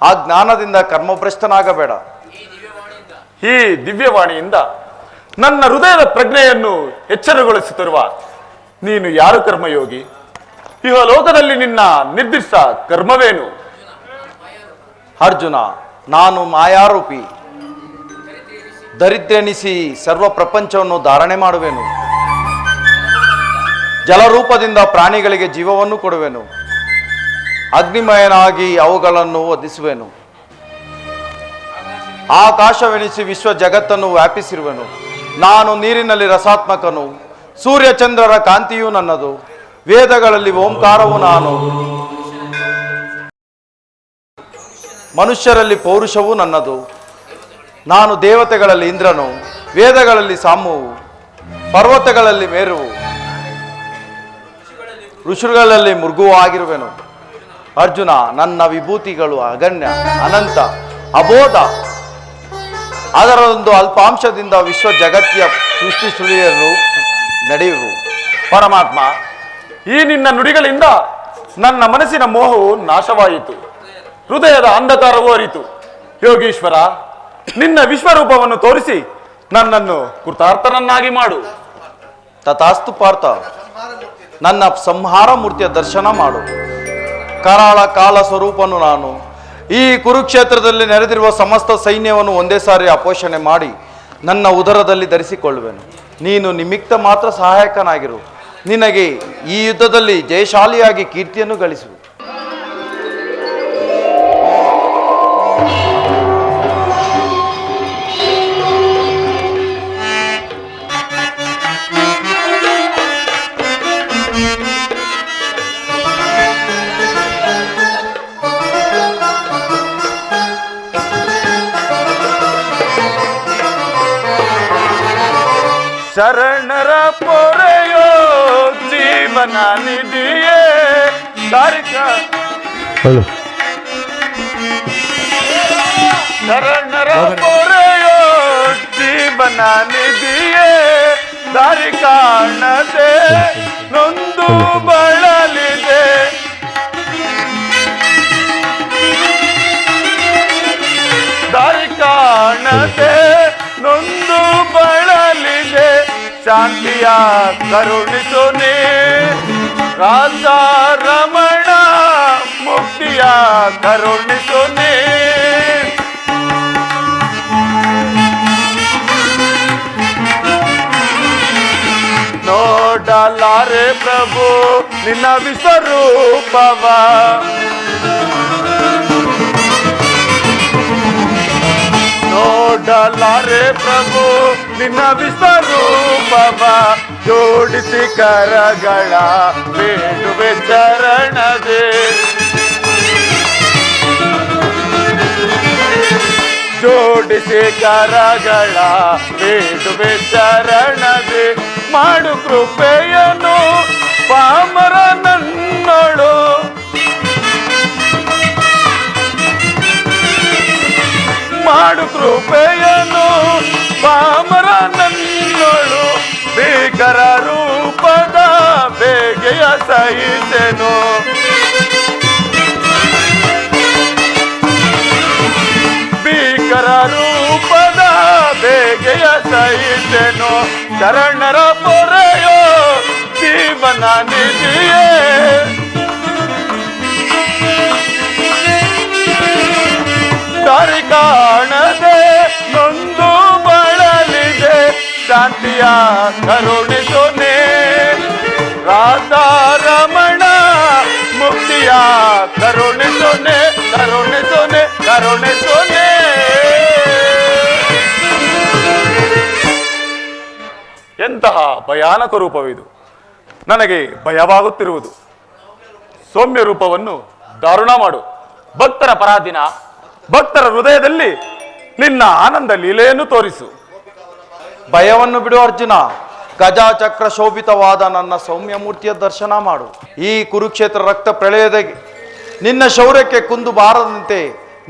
ಆ ಜ್ಞಾನದಿಂದ ಕರ್ಮಭ್ರಷ್ಟನಾಗಬೇಡ. ಈ ದಿವ್ಯವಾಣಿಯಿಂದ ನನ್ನ ಹೃದಯದ ಪ್ರಜ್ಞೆಯನ್ನು ಎಚ್ಚರಗೊಳಿಸುತ್ತಿರುವ ನೀನು ಯಾರು ಕರ್ಮಯೋಗಿ? ಇಹ ಲೋಕದಲ್ಲಿ ನಿನ್ನ ನಿರ್ದಿಷ್ಟ ಕರ್ಮವೇನು? ಅರ್ಜುನ, ನಾನು ಮಾಯಾರೂಪಿ. ದರಿದ್ರೆನಿಸಿ ಸರ್ವ ಪ್ರಪಂಚವನ್ನು ಧಾರಣೆ ಮಾಡುವೆನು. ಜಲರೂಪದಿಂದ ಪ್ರಾಣಿಗಳಿಗೆ ಜೀವವನ್ನು ಕೊಡುವೆನು. ಅಗ್ನಿಮಯನಾಗಿ ಅವುಗಳನ್ನು ವಧಿಸುವೆನು. ಆಕಾಶವೆನಿಸಿ ವಿಶ್ವ ಜಗತ್ತನ್ನು ವ್ಯಾಪಿಸಿರುವೆನು. ನಾನು ನೀರಿನಲ್ಲಿ ರಸಾತ್ಮಕನು. ಸೂರ್ಯಚಂದ್ರರ ಕಾಂತಿಯೂ ನನ್ನದು. ವೇದಗಳಲ್ಲಿ ಓಂಕಾರವು ನಾನು. ಮನುಷ್ಯರಲ್ಲಿ ಪೌರುಷವೂ ನನ್ನದು. ನಾನು ದೇವತೆಗಳಲ್ಲಿ ಇಂದ್ರನು, ವೇದಗಳಲ್ಲಿ ಸಾಮುವು, ಪರ್ವತಗಳಲ್ಲಿ ಮೇರುವು, ಋಷಿಗಳಲ್ಲಿ ಮೃಗುವೂ ಆಗಿರುವೆನು. ಅರ್ಜುನ, ನನ್ನ ವಿಭೂತಿಗಳು ಅಗಣ್ಯ, ಅನಂತ, ಅಬೋಧ. ಅದರದೊಂದು ಅಲ್ಪಾಂಶದಿಂದ ವಿಶ್ವ ಜಗತ್ತಿಯ ಸೃಷ್ಟಿ ಸುಳಿಯಲು ನಡೆಯುವು. ಪರಮಾತ್ಮ, ಈ ನಿನ್ನ ನುಡಿಗಳಿಂದ ನನ್ನ ಮನಸ್ಸಿನ ಮೋಹವು ನಾಶವಾಯಿತು, ಹೃದಯದ ಅಂಧಕಾರವೂ ಅರಿತು. ಯೋಗೀಶ್ವರ, ನಿನ್ನ ವಿಶ್ವರೂಪವನ್ನು ತೋರಿಸಿ ನನ್ನನ್ನು ಕೃತಾರ್ಥನನ್ನಾಗಿ ಮಾಡು. ತಥಾಸ್ತು ಪಾರ್ಥ, ನನ್ನ ಸಂಹಾರ ಮೂರ್ತಿಯ ದರ್ಶನ ಮಾಡು. ಕರಾಳ ಕಾಲ ಸ್ವರೂಪನು ನಾನು. ಈ ಕುರುಕ್ಷೇತ್ರದಲ್ಲಿ ನೆರೆದಿರುವ ಸಮಸ್ತ ಸೈನ್ಯವನ್ನು ಒಂದೇ ಸಾರಿ ಅಪೋಷಣೆ ಮಾಡಿ ನನ್ನ ಉದರದಲ್ಲಿ ಧರಿಸಿಕೊಳ್ಳುವೆನು. ನೀನು ನಿಮಿತ್ತ ಮಾತ್ರ ಸಹಾಯಕನಾಗಿರು. ನಿನಗೆ ಈ ಯುದ್ಧದಲ್ಲಿ ಜಯಶಾಲಿಯಾಗಿ ಕೀರ್ತಿಯನ್ನು ಗಳಿಸು. ಶರಣರ ಪೊರೆಯೋ ಜೀವನ ನಿಧಿಯೇ ತಾರಿಕ. ಶರಣರ ಪೊರೆಯೋ ಜೀವನ ನಿಧಿಯೇ ದಾರಿ ಕಾಣದೆ ನೊಂದು ಬಳಲಿದೆ. ದಾರಿ ಕಾಣದೆ ನೊಂದು ಬಳಲಿದೆ. ಶಾಂತಿಯ ಕರುಣಿಸು ನೀ ರಾಜಾ ರಮಣ, ಮುಕ್ತಿಯ ಕರುಣಿಸು ನೀ. ನೋಡಲಾರೆ ಪ್ರಭು ನಿನ್ನ ವಿಶ್ವರೂಪವ, ನೋಡಲಾರೆ ಪ್ರಭು ನಿನ್ನ ವಿಶ್ವರೂಪವ. ಜೋಡಿಸಿ ಕರಗಳ ಬೇಡುವೆ ಚರಣದೆ, ಜೋಡಿಸಿ ಕರಗಳ ಬೇಡುವೆ ಚರಣದೆ. ಮಾಡು ಕೃಪೆಯನ್ನು ಪಾಮರ ನನ್ನೊಳು, ಮಾಡು ಕೃಪೆಯನ್ನು ಪಾಮರ ನನ್ನೊಳು. ಭೀಕರ ರೂಪದ ಬೇಗೆಯ ಸಹಿಸೆನು, ಭೀಕರ ರೂಪದ ಬೇಗೆಯ ಸಹಿಸೆನು. ಶರಣರ ಪೊರೆಯೋ ಜೀವನ ನಿಧಿಯೇ, ದಾರಿ ಕಾಣದೆ ನೊಂದು ಬಳಲಿದೆ. ಶಾಂತಿಯ ಕರುಣಿಸು ನೀ ರಾಧಾ ರಮಣ, ಮುಕ್ತಿಯ ಕರುಣಿಸು ನೀ, ಕರುಣಿಸು ನೀ, ಕರುಣಿಸು ನೀ. ಎಂತಹ ಭಯಾನಕ ರೂಪವಿದು, ನನಗೆ ಭಯವಾಗುತ್ತಿರುವುದು. ಸೌಮ್ಯ ರೂಪವನ್ನು ದಾರುಣ ಮಾಡು. ಭಕ್ತರ ಪರಾಧೀನ, ಭಕ್ತರ ಹೃದಯದಲ್ಲಿ ನಿನ್ನ ಆನಂದ ಲೀಲೆಯನ್ನು ತೋರಿಸು. ಭಯವನ್ನು ಬಿಡು ಅರ್ಜುನ. ಗಜಾಚಕ್ರ ಶೋಭಿತವಾದ ನನ್ನ ಸೌಮ್ಯ ಮೂರ್ತಿಯ ದರ್ಶನ ಮಾಡು. ಈ ಕುರುಕ್ಷೇತ್ರ ರಕ್ತ ಪ್ರಳಯದ ನಿನ್ನ ಶೌರ್ಯಕ್ಕೆ ಕುಂದು ಬಾರದಂತೆ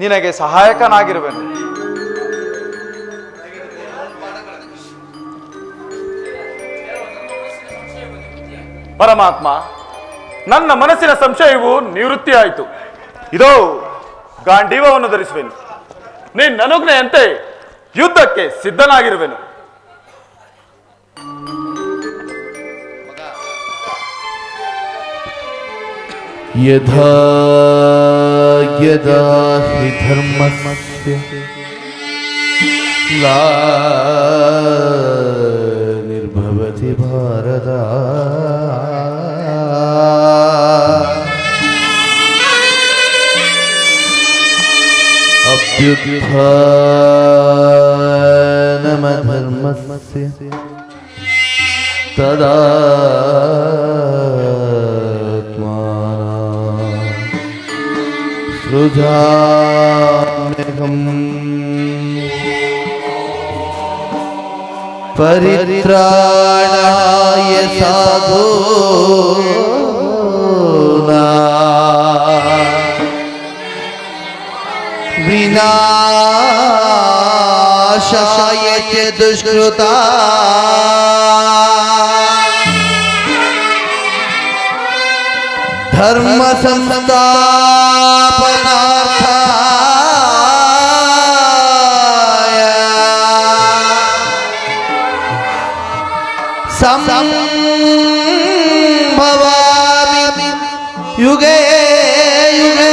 ನಿನಗೆ ಸಹಾಯಕನಾಗಿರುವೆನು. ಪರಮಾತ್ಮ, ನನ್ನ ಮನಸ್ಸಿನ ಸಂಶಯವು ನಿವೃತ್ತಿಯಾಯಿತು. ಇದೋ ಗಾಂಡೀವವನ್ನು ಧರಿಸುವೆನು. ನಿನ್ನ ಅನುಜ್ಞೆಯಂತೆ ಯುದ್ಧಕ್ಕೆ ಸಿದ್ಧನಾಗಿರುವೆನು. ಯಥಾ ಯದಾ ಹಿ ಧರ್ಮಸ್ಯ ಗ್ಲಾನಿರ್ಭವತಿ ಭಾರತ ಅಭ್ಯುತ್ಥಾನಮಧರ್ಮಸ್ಯ ತದಾ ಸೃಜಾಮ್ಯಹಂ ಪರಿತ್ರಾಣಾಯ ಸಾಧೂನಾಂ ವಿನಾಶಾಯ ಚ ದುಷ್ಕೃತಾಂ ಧರ್ಮ ಸಂಸ್ಥಾಪನಾರ್ಥಾಯ ಸಂಭವಾಮಿ ಯುಗೇ ಯುಗೇ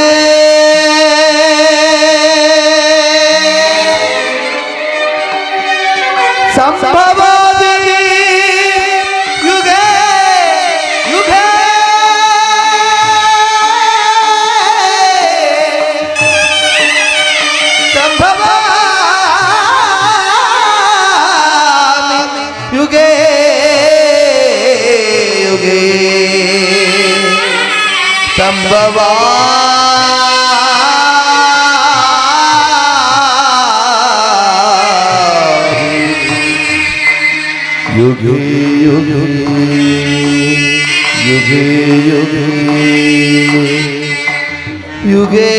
ಸಂಭವಾಮಿ ಯುಗೇ ಯುಗೇ ಯುಗೇ ಯುಗೇ ಸಂಭವಾ ಯುಗೇ ಯುಗೇ ಯುಗೇ ಯುಗೇ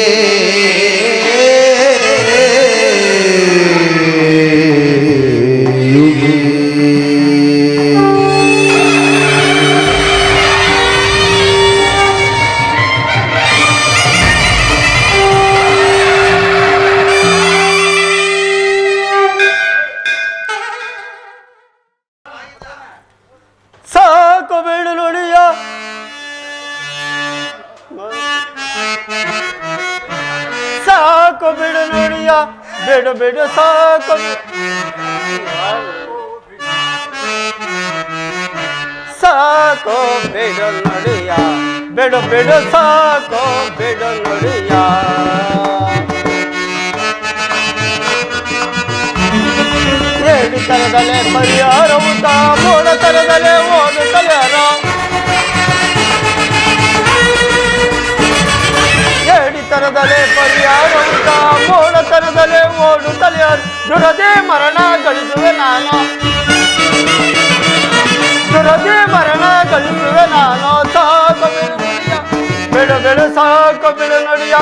ಯುಗೇ ಸಾಕು ಬಿಡು ನುಡಿಯ, ಸಾಕು ಬಿಡು ನುಡಿಯ, ಬಿಡು ಬಿಡು ಸಾಕು, ಸಾಕು ಬಿಡು ನುಡಿಯ, ಬಿಡು ಬಿಡು ಸಾಕು ಬಿಡು ನುಡಿಯ. ಏಡಿತನದಲ್ಲೇ ಪರಿಹಾರವುಂಟ, ಮೂಢತನದಲ್ಲೇ ಓದು ತಲೆಯಾರ. ಏಡಿತನದಲ್ಲೇ ಪರಿಹಾರವುಂಟ, ಮೂಢತನದಲ್ಲೇ ಓಡು ತಲೆಯಾರ. ದುರದೇ ಮರಣ ಗಳಿಸುವೆ ನಾನು, ದುರದೇ ಮರಣ ಗಳಿಸುವೆ ನಾನು. ಸಾಕು ಬಿಡು ನುಡಿಯ, ಬಿಡು ಬಿಡು ಸಾಕು ಬಿಡು ನುಡಿಯ.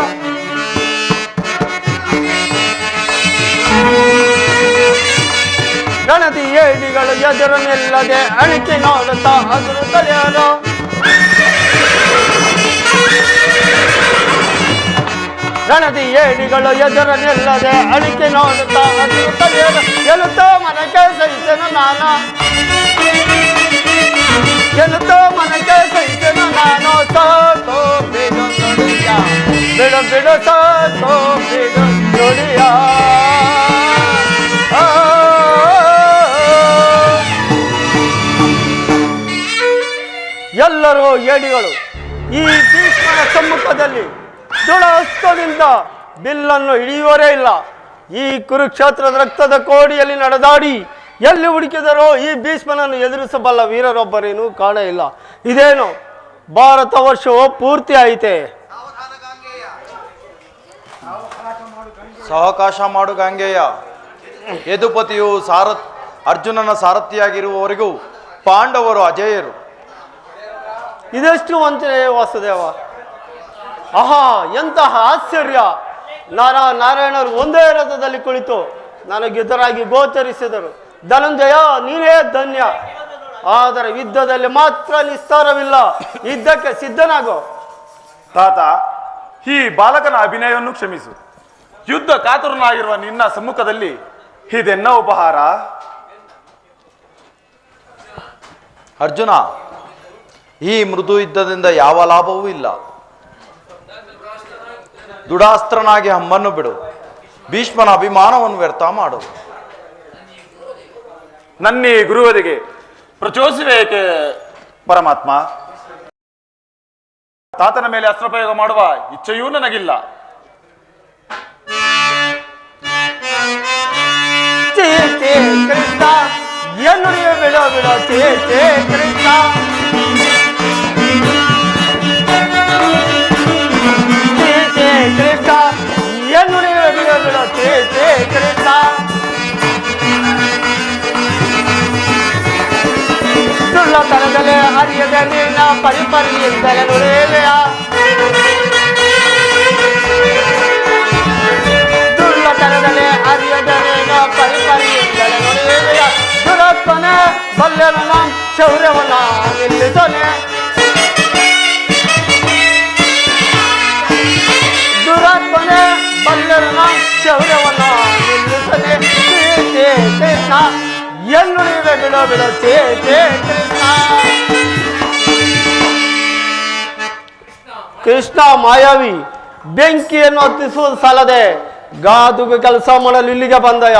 ಗಣತಿ ಏಡಿಗಳು ಎದುರು ನಿಲ್ಲದೆ ಅಣಿಕೆ ನೋಡುತ್ತಾ ಅದುರು ತಲೆಯಾರು. ಗಣತಿ ಏಡಿಗಳು ಎದುರು ನಿಲ್ಲದೆ ಅಣಿಕೆ ನೋಡುತ್ತಾ ಅದುರು ತಲೆಯಾರು. ಗೆಲ್ಲುತ್ತೋ ಮನಕ್ಕೆ ಸಹಿಸನು ನಾನು, ಗೆಲ್ಲುತ್ತೋ ಮನಕ್ಕೆ ಸಹಿಸನು ನಾನು. ಸಾಕು ಬಿಡು ನುಡಿಯ, ಬಿಡು ಬಿಡು ಸಾಕು ಬಿಡು ನುಡಿಯ. ಎಲ್ಲರೂ ಏಡಿಗಳು ಈ ಭೀಷ್ಮನ ಸಮ್ಮುಖದಲ್ಲಿ ದೃಢಹಸ್ತದಿಂದ ಬಿಲ್ಲನ್ನು ಹಿಡಿಯುವರೇ ಇಲ್ಲ. ಈ ಕುರುಕ್ಷೇತ್ರದ ರಕ್ತದ ಕೋಡಿಯಲ್ಲಿ ನಡೆದಾಡಿ ಎಲ್ಲಿ ಹುಡುಕಿದರೋ ಈ ಭೀಷ್ಮನನ್ನು ಎದುರಿಸಬಲ್ಲ ವೀರರೊಬ್ಬರೇನೂ ಕಾಣ ಇಲ್ಲ. ಇದೇನು ಭಾರತ ವರ್ಷವು ಪೂರ್ತಿ ಆಯಿತೆ. ಸಾವಕಾಶ ಮಾಡು ಗಾಂಗೆಯ. ಯದುಪತಿಯು ಅರ್ಜುನನ ಸಾರಥಿಯಾಗಿರುವವರೆಗೂ ಪಾಂಡವರು ಅಜೇಯರು. ಇದೆಷ್ಟು ವಂಚನೆ ವಾಸುದೇವ. ಆಹಾ, ಎಂತಹ ಆಶ್ಚರ್ಯ! ನಾರಾಯಣರು ಒಂದೇ ರಥದಲ್ಲಿ ಕುಳಿತು ನನಗೆದುರಾಗಿ ಗೋಚರಿಸಿದರು. ಧನಂಜಯ, ನೀನೇ ಧನ್ಯ. ಆದರೆ ಯುದ್ಧದಲ್ಲಿ ಮಾತ್ರ ನಿಸ್ತಾರವಿಲ್ಲ. ಯುದ್ಧಕ್ಕೆ ಸಿದ್ಧನಾಗೋ. ತಾತ, ಈ ಬಾಲಕನ ಅಭಿನಯವನ್ನು ಕ್ಷಮಿಸು. ಯುದ್ಧ ಕಾತುರನಾಗಿರುವ ನಿನ್ನ ಸಮ್ಮುಖದಲ್ಲಿ ಇದೆನ್ನ ಉಪಹಾರ? ಅರ್ಜುನ, ಈ ಮೃದು ಯುದ್ಧದಿಂದ ಯಾವ ಲಾಭವೂ ಇಲ್ಲ. ದುಡಾಸ್ತ್ರನಾಗಿ ಹಮ್ಮನ್ನು ಬಿಡು. ಭೀಷ್ಮನ ಅಭಿಮಾನವನ್ನು ವ್ಯರ್ಥ ಮಾಡು. ನನ್ನಿ ಗುರುವರಿಗೆ ಪ್ರಚೋದಿಸಬೇಕೆ ಪರಮಾತ್ಮ? ತಾತನ ಮೇಲೆ ಅಸ್ತ್ರಪ್ರಯೋಗ ಮಾಡುವ ಇಚ್ಛೆಯೂ ನನಗಿಲ್ಲ. ಕೃಷ್ಣ ಎನ್ನುಡಿಯ ಬಿಡೋ ಬಿಡೋ ಚೇ ಚೇ ಕೃಷ್ಣ. ಕೃಷ್ಣ ಎನ್ನುಡಿಯ ಬಿಡೋ ಬಿಡೋ ಚೇ ಚೇ ಕೃಷ್ಣ. ಸುಳ್ಳತನದಲ್ಲೇ ಹರಿಯದ ನೀನ ಪರಿಪರಿಯಿಂದಲೇ ನುಡಿಯಲೆಯ. ಸುಳ್ಳತನದಲ್ಲೇ ಹರಿಯದ ನೀನ ಪರಿಪರಿಯಿಂದಲೇ ನುಡಿಯಲೆಯ. ದುರಾತ್ಮನೆ ಬಲ್ಲೆನ ಶೌರ್ಯವನ್ನ ನಿಲ್ಲಿಸನೆ. ದುರಾತ್ಮನೆ ಬಲ್ಲೆನ ಶೌರ್ಯವನ್ನ ನಿಲ್ಲಿಸನೆ. ಕೃಷ್ಣ ಎನ್ನುಡಿವೆ ಬಿಡೋ ಬಿಡೋ ಚೇ ಚೇ ಕೃಷ್ಣ. ಕೃಷ್ಣ ಮಾಯಾವಿ ಬೆಂಕಿಯನ್ನು ಹತ್ತಿಸುವುದು ಸಾಲದೆ ಗಾದುಗೆ ಕೆಲಸ ಮಾಡಲು ಇಲ್ಲಿಗೆ ಬಂದಯ.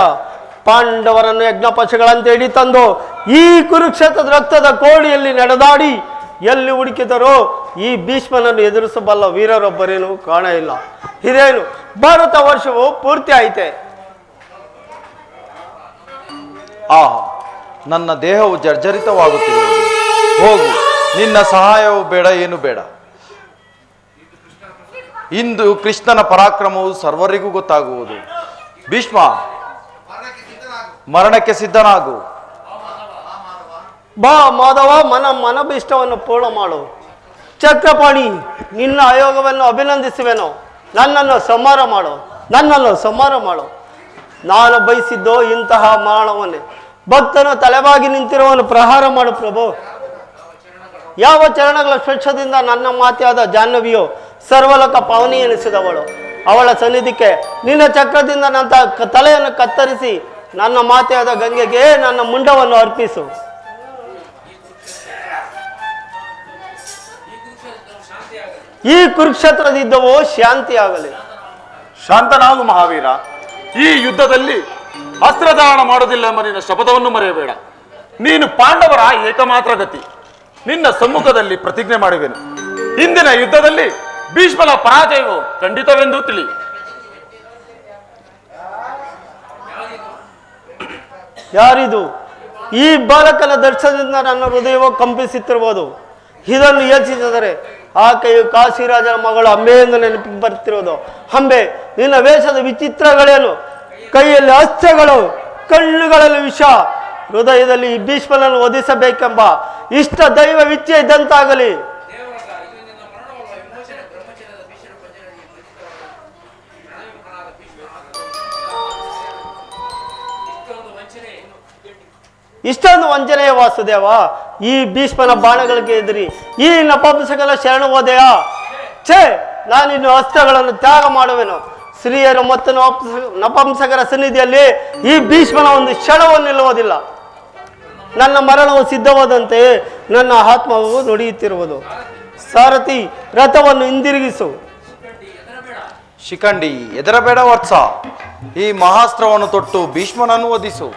ಪಾಂಡವರನ್ನು ಯಜ್ಞಪಶುಗಳಂತೆ ಹಿಡಿ ತಂದು ಈ ಕುರುಕ್ಷೇತ್ರದ ರಕ್ತದ ಕೋಡಿಯಲ್ಲಿ ನಡೆದಾಡಿ ಎಲ್ಲಿ ಹುಡುಕಿದರೂ ಈ ಭೀಷ್ಮನನ್ನು ಎದುರಿಸಬಲ್ಲ ವೀರರೊಬ್ಬರೇನು ಕಾಣ ಇಲ್ಲ. ಇದೇನು ಭಾರತ ವರ್ಷವು ಪೂರ್ತಿ ಆಯಿತೆ. ಆಹಾ, ನನ್ನ ದೇಹವು ಜರ್ಜರಿತವಾಗುತ್ತಿರುವುದು. ಹೋಗು, ನಿನ್ನ ಸಹಾಯವು ಬೇಡ, ಏನು ಬೇಡ. ಇಂದು ಕೃಷ್ಣನ ಪರಾಕ್ರಮವು ಸರ್ವರಿಗೂ ಗೊತ್ತಾಗುವುದು. ಭೀಷ್ಮ, ಮರಣಕ್ಕೆ ಸಿದ್ಧನಾಗು. ಬಾ ಮಾಧವ, ಮನಭಿಷ್ಟವನ್ನು ಪೂರ್ಣ ಮಾಡು. ಚಕ್ರಪಾಣಿ, ನಿನ್ನ ಆಯೋಗವನ್ನು ಅಭಿನಂದಿಸುವೆನು. ನನ್ನನ್ನು ಸಂಹಾರ ಮಾಡು. ನಾನು ಬಯಸಿದ್ದು ಇಂತಹ ಮರಣವನ್ನೇ. ಭಕ್ತನು ತಲೆಬಾಗಿ ನಿಂತಿರುವವನು ಪ್ರಹಾರ ಮಾಡು ಪ್ರಭು. ಯಾವ ಚರಣಗಳ ಸ್ಪರ್ಶದಿಂದ ನನ್ನ ಮಾತೆಯಾದ ಜಾಹ್ನವಿಯು ಸರ್ವಲೋಕ ಪಾವನಿ ಎನಿಸಿದವಳು. ಅವಳ ಸನ್ನಿಧಿಗೆ ನಿನ್ನ ಚಕ್ರದಿಂದ ನನ್ನ ತಲೆಯನ್ನು ಕತ್ತರಿಸಿ ನನ್ನ ಮಾತೆಯಾದ ಗಂಗೆಗೆ ನನ್ನ ಮುಂಡವನ್ನು ಅರ್ಪಿಸು. ಈ ಕುರುಕ್ಷೇತ್ರದ ಯುದ್ಧವು ಶಾಂತಿಯಾಗಲಿ. ಶಾಂತನಾಗು ಮಹಾವೀರ. ಈ ಯುದ್ಧದಲ್ಲಿ ಅಸ್ತ್ರಧಾರಣ ಮಾಡುವುದಿಲ್ಲ ಎಂಬ ನಿನ್ನ ಶಪಥವನ್ನು ಮರೆಯಬೇಡ. ನೀನು ಪಾಂಡವರ ಏಕಮಾತ್ರ ಗತಿ. ನಿನ್ನ ಸಮ್ಮುಖದಲ್ಲಿ ಪ್ರತಿಜ್ಞೆ ಮಾಡುವೆನು. ಇಂದಿನ ಯುದ್ಧದಲ್ಲಿ ಭೀಷ್ಮನ ಪರಾಜಯವು ಖಂಡಿತವೆಂದು ತಿಳಿ. ಯಾರಿದು? ಈ ಬಾಲಕನ ದರ್ಶನದಿಂದ ನನ್ನ ಹೃದಯವು ಕಂಪಿಸುತ್ತಿರುವುದು. ಇದನ್ನು ಯೋಚಿಸಿದರೆ ಆಕೆಯು ಕಾಶಿರಾಜನ ಮಗಳು ಅಂಬೆಯಿಂದ ನೆನಪಿಗೆ ಬರ್ತಿರೋದು. ಅಂಬೆ, ನಿನ್ನ ವೇಷದ ವಿಚಿತ್ರಗಳೇನು? ಕೈಯಲ್ಲಿ ಅಸ್ತ್ರಗಳು, ಕಣ್ಣುಗಳಲ್ಲಿ ವಿಷ. ಹೃದಯದಲ್ಲಿ ಈ ಭೀಷ್ಮನನ್ನು ವಧಿಸಬೇಕೆಂಬ ಇಷ್ಟ ದೈವ ವಿಚ್ಛೆ ಇದ್ದಂತಾಗಲಿ. ಇಷ್ಟೊಂದು ವಂಚನೆಯ ವಾಸುದೇವ. ಈ ಭೀಷ್ಮನ ಬಾಣಗಳಿಗೆ ಎದುರಿ ಈ ನಪಂಸಕನ ಶರಣು ಹೋದೆಯ? ಛೇ, ನಾನಿನ್ನು ಅಸ್ತ್ರಗಳನ್ನು ತ್ಯಾಗ ಮಾಡುವೆನು. ಸ್ತ್ರೀಯರು ಮತ್ತು ನಪಂಸಕರ ಸನ್ನಿಧಿಯಲ್ಲಿ ಈ ಭೀಷ್ಮನ ಒಂದು ಕ್ಷಣವನ್ನು ನಿಲ್ಲುವುದಿಲ್ಲ. ನನ್ನ ಮರಣವು ಸಿದ್ಧವಾದಂತೆ ನನ್ನ ಆತ್ಮವು ನುಡಿಯುತ್ತಿರುವುದು. ಸಾರಥಿ, ರಥವನ್ನು ಹಿಂದಿರುಗಿಸು. ಶಿಖಂಡಿ, ಎದರಬೇಡ ವತ್ಸ. ಈ ಮಹಾಸ್ತ್ರವನ್ನು ತೊಟ್ಟು ಭೀಷ್ಮನನ್ನು ವಧಿಸು.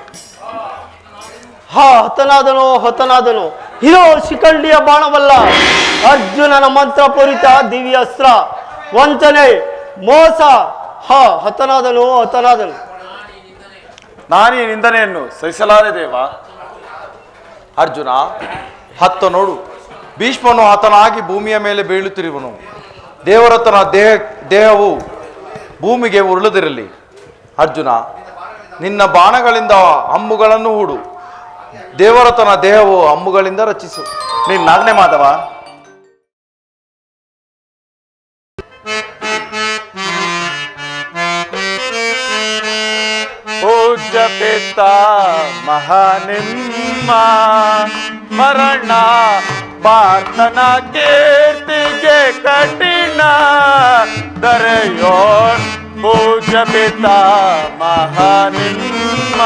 ಹತನಾದನು. ಇದು ಶಿಖಂಡಿಯ ಬಾಣವಲ್ಲ, ಅರ್ಜುನನ ಮಂತ್ರಪೂರಿತ ದಿವ್ಯಾಸ್ತ್ರ. ವಂಚನೆ, ಮೋಸ. ಹತನಾದನು. ನಾನೀ ನಿಂದನೆಯನ್ನು ಸಹಿಸಲಾರೆ ದೇವ. ಅರ್ಜುನ, ಹತ್ತ ನೋಡು. ಭೀಷ್ಮನು ಹತನಾಗಿ ಭೂಮಿಯ ಮೇಲೆ ಬೀಳುತ್ತಿರುವನು. ದೇವರತನ ದೇಹವು ಭೂಮಿಗೆ ಉರುಳದಿರಲಿ. ಅರ್ಜುನ, ನಿನ್ನ ಬಾಣಗಳಿಂದ ಹಮ್ಮುಗಳನ್ನು ಹೂಡು. ದೇವರತನ ದೇಹವು ಹಮ್ಮುಗಳಿಂದ ರಚಿಸು. ನಿನ್ನಾಜ್ಞೆ ಮಾಧವ. ಪೂಜ್ಯ ಪಿತ ಮಹಾನಿಮ್ಮ ಮರಣ ಪಾರ್ಥನ ಕೀರ್ತಿಗೆ ಕಠಿಣ ದರೆಯೋ ಪೂಜ್ಯ ಪಿತ ಮಹಾನಿಮ್ಮ.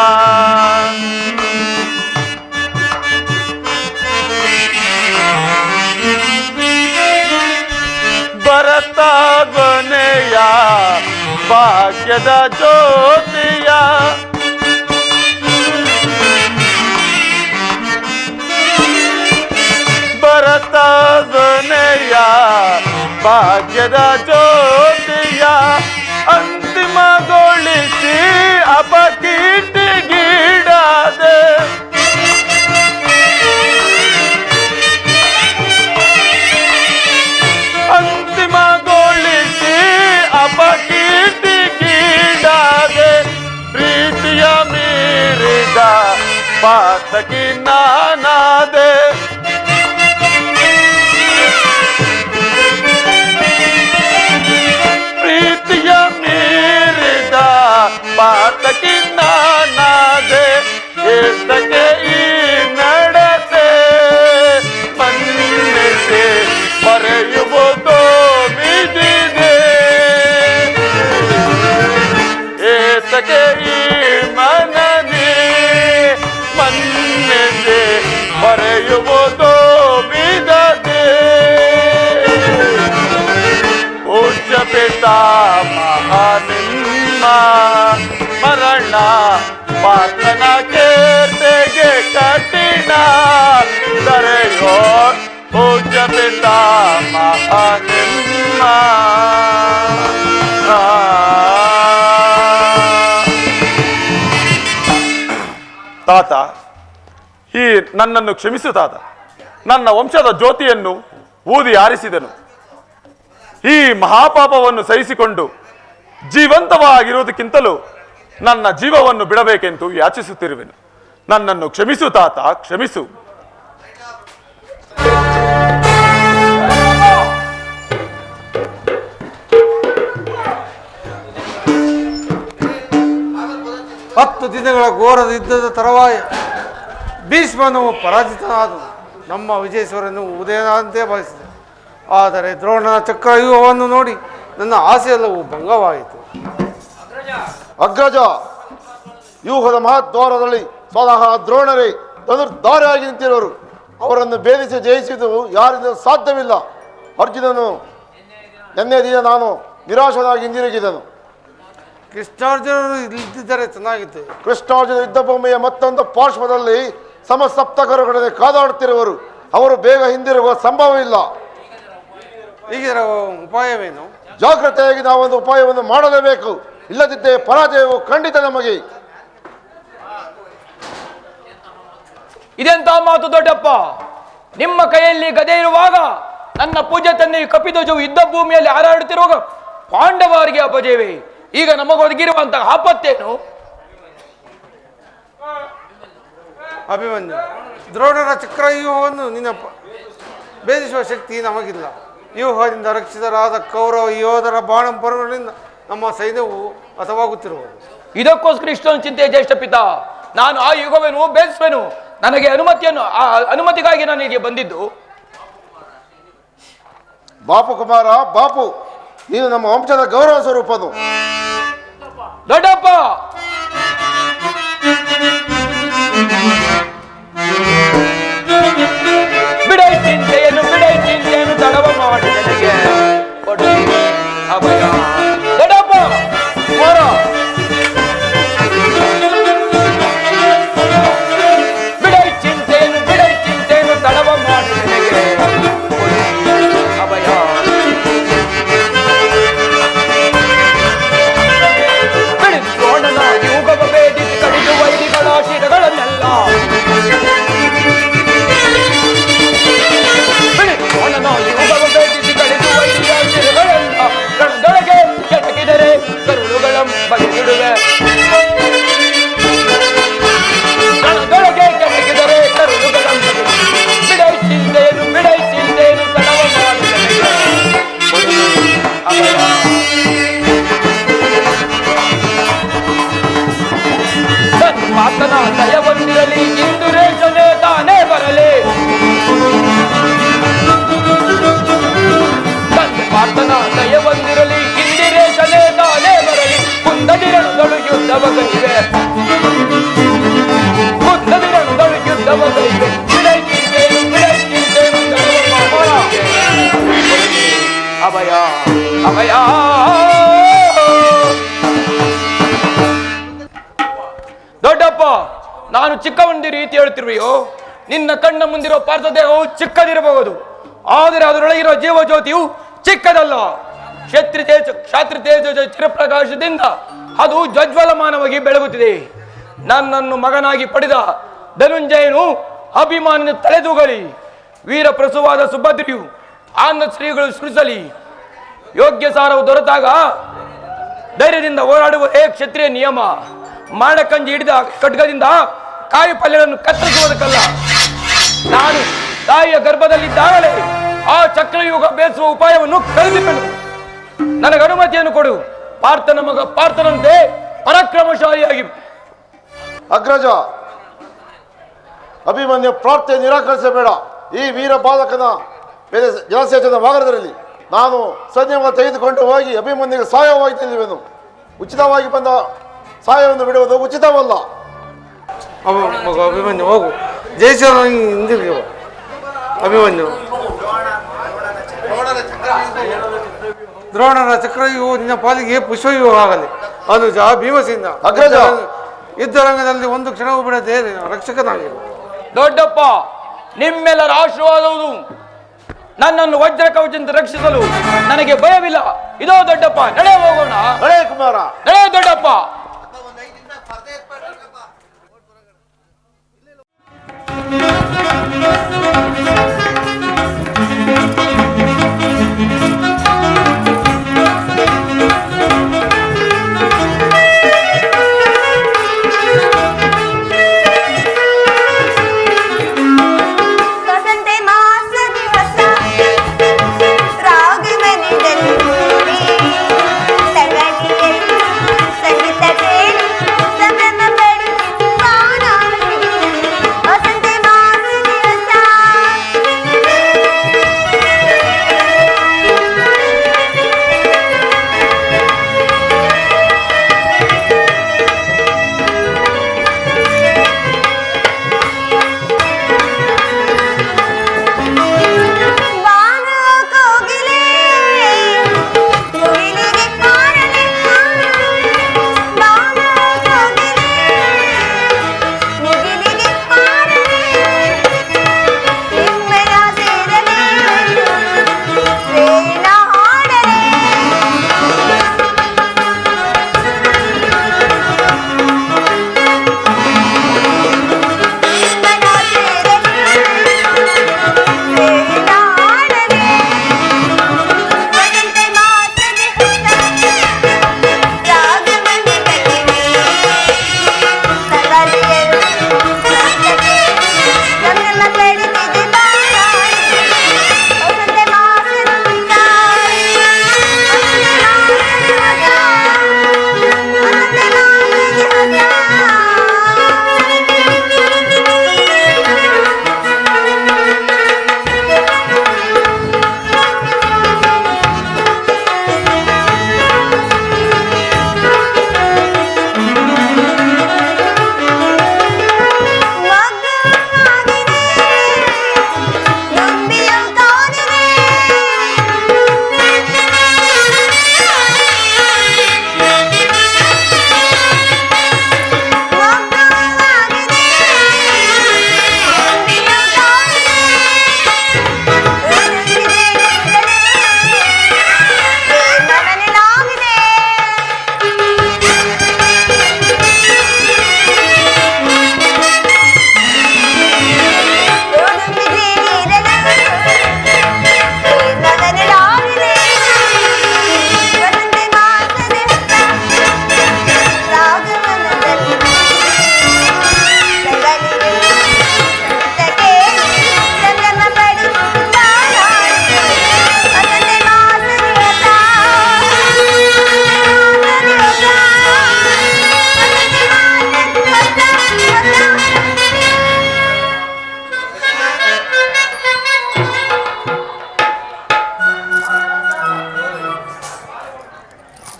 ಭರತಗೊನೆಯ ಭಾಗ್ಯದ ಜ್ಯೋತಿಯ ಭರತಗೊನೆಯ ಭಾಗ್ಯದ ಜ್ಯೋತಿಯ ಅಂತಿಮಗೊಳಿಸಿ ಅಪಕೀರ್ತಿಗೀಡಾದೆ. ಅಂತಿಮಗೊಳಿಸಿ ಅಪಕೀರ್ತಿಗೀಡಾದೆ. ಪ್ರೀತಿಯ ಮೀರಿದ ಪಾತಕಿ ನಾನಾದೆ. ಪ್ರೀತಿಯ ಮೀರಿದ ಪಾತಕಿ ನಾನಾದೆ. ಏತಕ್ಕೆ ಈ ನಡತೆ ಮನ್ನಿಸಿ ಮರೆಯುವುದು ಬಿದಿದೆ. ಏತಕ್ಕೆ ಈ ಮನದಿ ಮನ್ನಿಸಿ ಮರೆಯುವುದು ಬಿದದೆ. ಪೂಜ್ಯ ಪಿತ ಮಹಾನಿಮ್ಮ ಮರಣ ಪಾರ್ಥನ ಕೀರ್ತಿಗೆ ಕಠಿಣ ದರೆಯೋ ಪೂಜ್ಯ ಪಿತ ಮಹಾನಿಮ್ಮ. ತಾತ, ಈ ನನ್ನನ್ನು ಕ್ಷಮಿಸು ತಾತ. ನನ್ನ ವಂಶದ ಜ್ಯೋತಿಯನ್ನು ಊದಿ ಆರಿಸಿದನು. ಈ ಮಹಾಪಾಪವನ್ನು ಸಹಿಸಿಕೊಂಡು ಜೀವಂತವಾಗಿರುವುದಕ್ಕಿಂತಲೂ ನನ್ನ ಜೀವವನ್ನು ಬಿಡಬೇಕೆಂದು ಯಾಚಿಸುತ್ತಿರುವೆನು. ನನ್ನನ್ನು ಕ್ಷಮಿಸು ತಾತ, ಕ್ಷಮಿಸು. ಹತ್ತು ದಿನಗಳ ಘೋರದ ಯುದ್ಧದ ತರುವಾಯ ಭೀಷ್ಮನು ಪರಾಜಿತನಾದನು. ನಮ್ಮ ವಿಜಯೇಶ್ವರನು ಉದಯನಾದಂತೆ ಭಾವಿಸಿದೆ. ಆದರೆ ದ್ರೋಣನ ಚಕ್ರವ್ಯೂಹವನ್ನು ನೋಡಿ ನನ್ನ ಆಸೆಯೆಲ್ಲವೂ ಭಂಗವಾಯಿತು. ಅಗ್ರಜ, ವ್ಯೂಹದ ಮಹದ್ವಾರದಲ್ಲಿ ಸ್ವತಃ ದ್ರೋಣರೇ ಧನುರ್ಧಾರಿಯಾಗಿ ನಿಂತಿರುವರು. ಅವರನ್ನು ಭೇದಿಸಿ ಜಯಿಸಿದ್ದು ಯಾರಿಂದ ಸಾಧ್ಯವಿಲ್ಲ. ಅರ್ಜುನನು ನಿನ್ನೆ ದಿನ ನಾನು ನಿರಾಶನಾಗಿ ಹಿಂದಿರುಗಿದನು. ಕೃಷ್ಣಾರ್ಜುನರು ಇಲ್ಲಿದ್ದರೆ ಚೆನ್ನಾಗಿತ್ತು. ಕೃಷ್ಣಾರ್ಜುನ ಯುದ್ಧ ಭೂಮಿಯ ಮತ್ತೊಂದು ಪಾರ್ಶ್ವದಲ್ಲಿ ಸಮಸಪ್ತಕರುಗಳನ್ನೇ ಕಾದಾಡುತ್ತಿರುವರು. ಅವರು ಬೇಗ ಹಿಂದಿರುಗುವ ಸಂಭವವಿಲ್ಲ. ಈಗಿರ ಉಪಾಯವೇನು? ಜಾಗ್ರತೆಯಾಗಿ ನಾವೊಂದು ಉಪಾಯವನ್ನು ಮಾಡಲೇಬೇಕು. ಇಲ್ಲದಿದ್ದರೆ ಪರಾಜಯವು ಖಂಡಿತ ನಮಗೆ. ಇದೆಂತ ಮಾತು ದೊಡ್ಡಪ್ಪ? ನಿಮ್ಮ ಕೈಯಲ್ಲಿ ಗದೆ ಇರುವಾಗ ನನ್ನ ಪೂಜೆ ತಂದೆ ಕಪಿಧ್ವಜವು ಯುದ್ಧ ಭೂಮಿಯಲ್ಲಿ ಹಾರಾಡುತ್ತಿರುವಾಗ ಪಾಂಡವರಿಗೆ ಅಪಜಯವೇ. ಈಗ ನಮಗೊದಗಿರುವಂತಹ ಆಪತ್ತೇನು? ಅಭಿಮನ್ಯು, ದ್ರೋಣರ ಚಕ್ರವ್ಯೂಹವನ್ನು ಭೇದಿಸುವ ಶಕ್ತಿ ನಮಗಿಲ್ಲ. ವ್ಯೂಹದಿಂದ ರಕ್ಷಿತರಾದ ಕೌರವ ಯೋಧರ ಬಾಣಪರ್ವಗಳಿಂದ ನಮ್ಮ ಸೈನ್ಯವು ಹತವಾಗುತ್ತಿರುವುದು. ಇದಕ್ಕೋಸ್ಕರ ಇಷ್ಟೊಂದು ಚಿಂತೆ ಜ್ಯೇಷ್ಠ ಪಿತ. ನಾನು ಆ ಯುಗವೇನು ಭೇದಿಸುವೆನು. ನನಗೆ ಅನುಮತಿಗಾಗಿ ನಾನು ಇಲ್ಲಿಗೆ ಬಂದಿದ್ದು. ಬಾಪು ಕುಮಾರ, ಬಾಪು, ನೀನು ನಮ್ಮ ವಂಶದ ಗೌರವ ಸ್ವರೂಪನು. ದೊಡ್ಡಪ್ಪ, ಬಿಡೈ ಚಿಂತೆಯನ್ನು ತಡವ ಮಾಡಿ ನನಗೆ ಅಭಯ. ದೊಡ್ಡಪ್ಪ ಕುಮಾರ, ಬಿಡೈ ಚಿಂತೆಯನ್ನು ತಡವ ಮಾಡಿ ನನಗೆ ಅಭಯ. ದ್ರೋಣನ ಯುಗವ ಭೇದಿಸಿ ಕಡಿದು ವೈರಿಗಳ ಶಿರಗಳನ್ನೆಲ್ಲ ದಯ ಬಂದಿರಲಿ ಹಿಂದಿರೆ ತಲೆ ತಾನೇ ಬರಲಿ ಕುಂದದಿರನುಗಳು ಯುದ್ಧವ ಕೈವೆ ಕುಂದದಿರನುಗಳು ಯುದ್ಧವ ಕೈವೆ ಅಭಯ ಅಭಯ ದೊಡ್ಡಪ್ಪ, ನಾನು ಚಿಕ್ಕವೊಂದು ರೀತಿ ಹೇಳ್ತಿರುವೆಯೋ, ನಿನ್ನ ಕಣ್ಣ ಮುಂದಿರೋ ಪಾರ್ಥದೇಹವು ಚಿಕ್ಕದಿರಬಹುದು, ಆದರೆ ಅದರೊಳಗಿರೋ ಜೀವಜ್ಯೋತಿಯು ಚಿಕ್ಕದಲ್ಲ. ಕ್ಷಾತ್ರಿ ತೇಜ ಚಿರಪ್ರಕಾಶದಿಂದ ಅದು ಜ್ವಜ್ವಲಮಾನವಾಗಿ ಬೆಳಗುತ್ತಿದೆ. ನನ್ನನ್ನು ಮಗನಾಗಿ ಪಡೆದ ಧನುಂಜಯನು ಅಭಿಮಾನಿನ ತಲೆದೂಗಲಿ, ವೀರ ಪ್ರಸುವಾದ ಸುಭದ್ರಿಯು ಆನ ಶ್ರೀಗಳು ಸೃಜಿಸಲಿ. ಯೋಗ್ಯ ಸಾರವು ದೊರೆತಾಗ ಧೈರ್ಯದಿಂದ ಹೋರಾಡುವುದೇ ಕ್ಷತ್ರಿಯ ನಿಯಮ. ಮಾಡಕಂಜಿ ಹಿಡಿದ ಖಡ್ಗದಿಂದ ಕಾಯಿ ಪಲ್ಯಗಳನ್ನು ಕತ್ತರಿಸುವುದಕ್ಕಲ್ಲ. ನಾನು ತಾಯಿಯ ಗರ್ಭದಲ್ಲಿದ್ದಾಗಲೇ ಆ ಚಕ್ರಯುಗ ಬೇಸುವ ಉಪಾಯವನ್ನು ಕಲಿತಿದ್ದನು. ನನಗೆ ಅನುಮತಿಯನ್ನು ಕೊಡು. ಪಾರ್ಥನ ಮಗ ಪಾರ್ಥನಂತೆ ಪರಾಕ್ರಮಶಾಲಿಯಾಗಿ. ಅಗ್ರಜ, ಅಭಿಮನ್ಯು ಪ್ರಾರ್ಥನೆ ನಿರಾಕರಿಸಬೇಡ. ಈ ವೀರ ಬಾಲಕನ ಮೇಲೆ ಜಲಸೇಚನ ವಾಗರದಲ್ಲಿ ನಾನು ಸೈನ್ಯವನ್ನು ತೆಗೆದುಕೊಂಡು ಹೋಗಿ ಅಭಿಮನ್ಯುಗೆ ಸಹಾಯವಾಗಿ ತಿಳಿಯುವೆನು. ಉಚಿತವಾಗಿ ಬಂದ ಸಹಾಯವನ್ನು ಬಿಡುವುದು ಉಚಿತವಲ್ಲ. ಮಗ ಅಭಿಮನ್ಯು ಹೋಗು, ಜಯಿಸಲು ಹಿಂದಿರುಗಿ ಅಭಿಮನ್ಯು. ದ್ರೋಣರ ಚಕ್ರವ್ಯೂಹ ನಿನ್ನ ಪಾಲಿಗೆ ಪುಷ್ಪವ್ಯೂಹ ಆಗಲಿ. ಅನುಜ ಭೀಮಸೇನ, ಅಗ್ರಜ, ಯುದ್ಧರಂಗದಲ್ಲಿ ಒಂದು ಕ್ಷಣವೂ ಬಿಡದೆ ರಕ್ಷಕನಾಗಿರು. ದೊಡ್ಡಪ್ಪ, ನಿಮ್ಮೆಲ್ಲರ ಆಶೀರ್ವಾದವುದು ನನ್ನನ್ನು ವಜ್ರ ಕವಚದಿಂದ ರಕ್ಷಿಸಲು ನನಗೆ ಭಯವಿಲ್ಲ. ಇದೋ ದೊಡ್ಡಪ್ಪ, ನಡೆ ಹೋಗೋಣ. ಹಳೇ ಕುಮಾರ, ನಡೆ ದೊಡ್ಡಪ್ಪ. ಸಂಗೀತ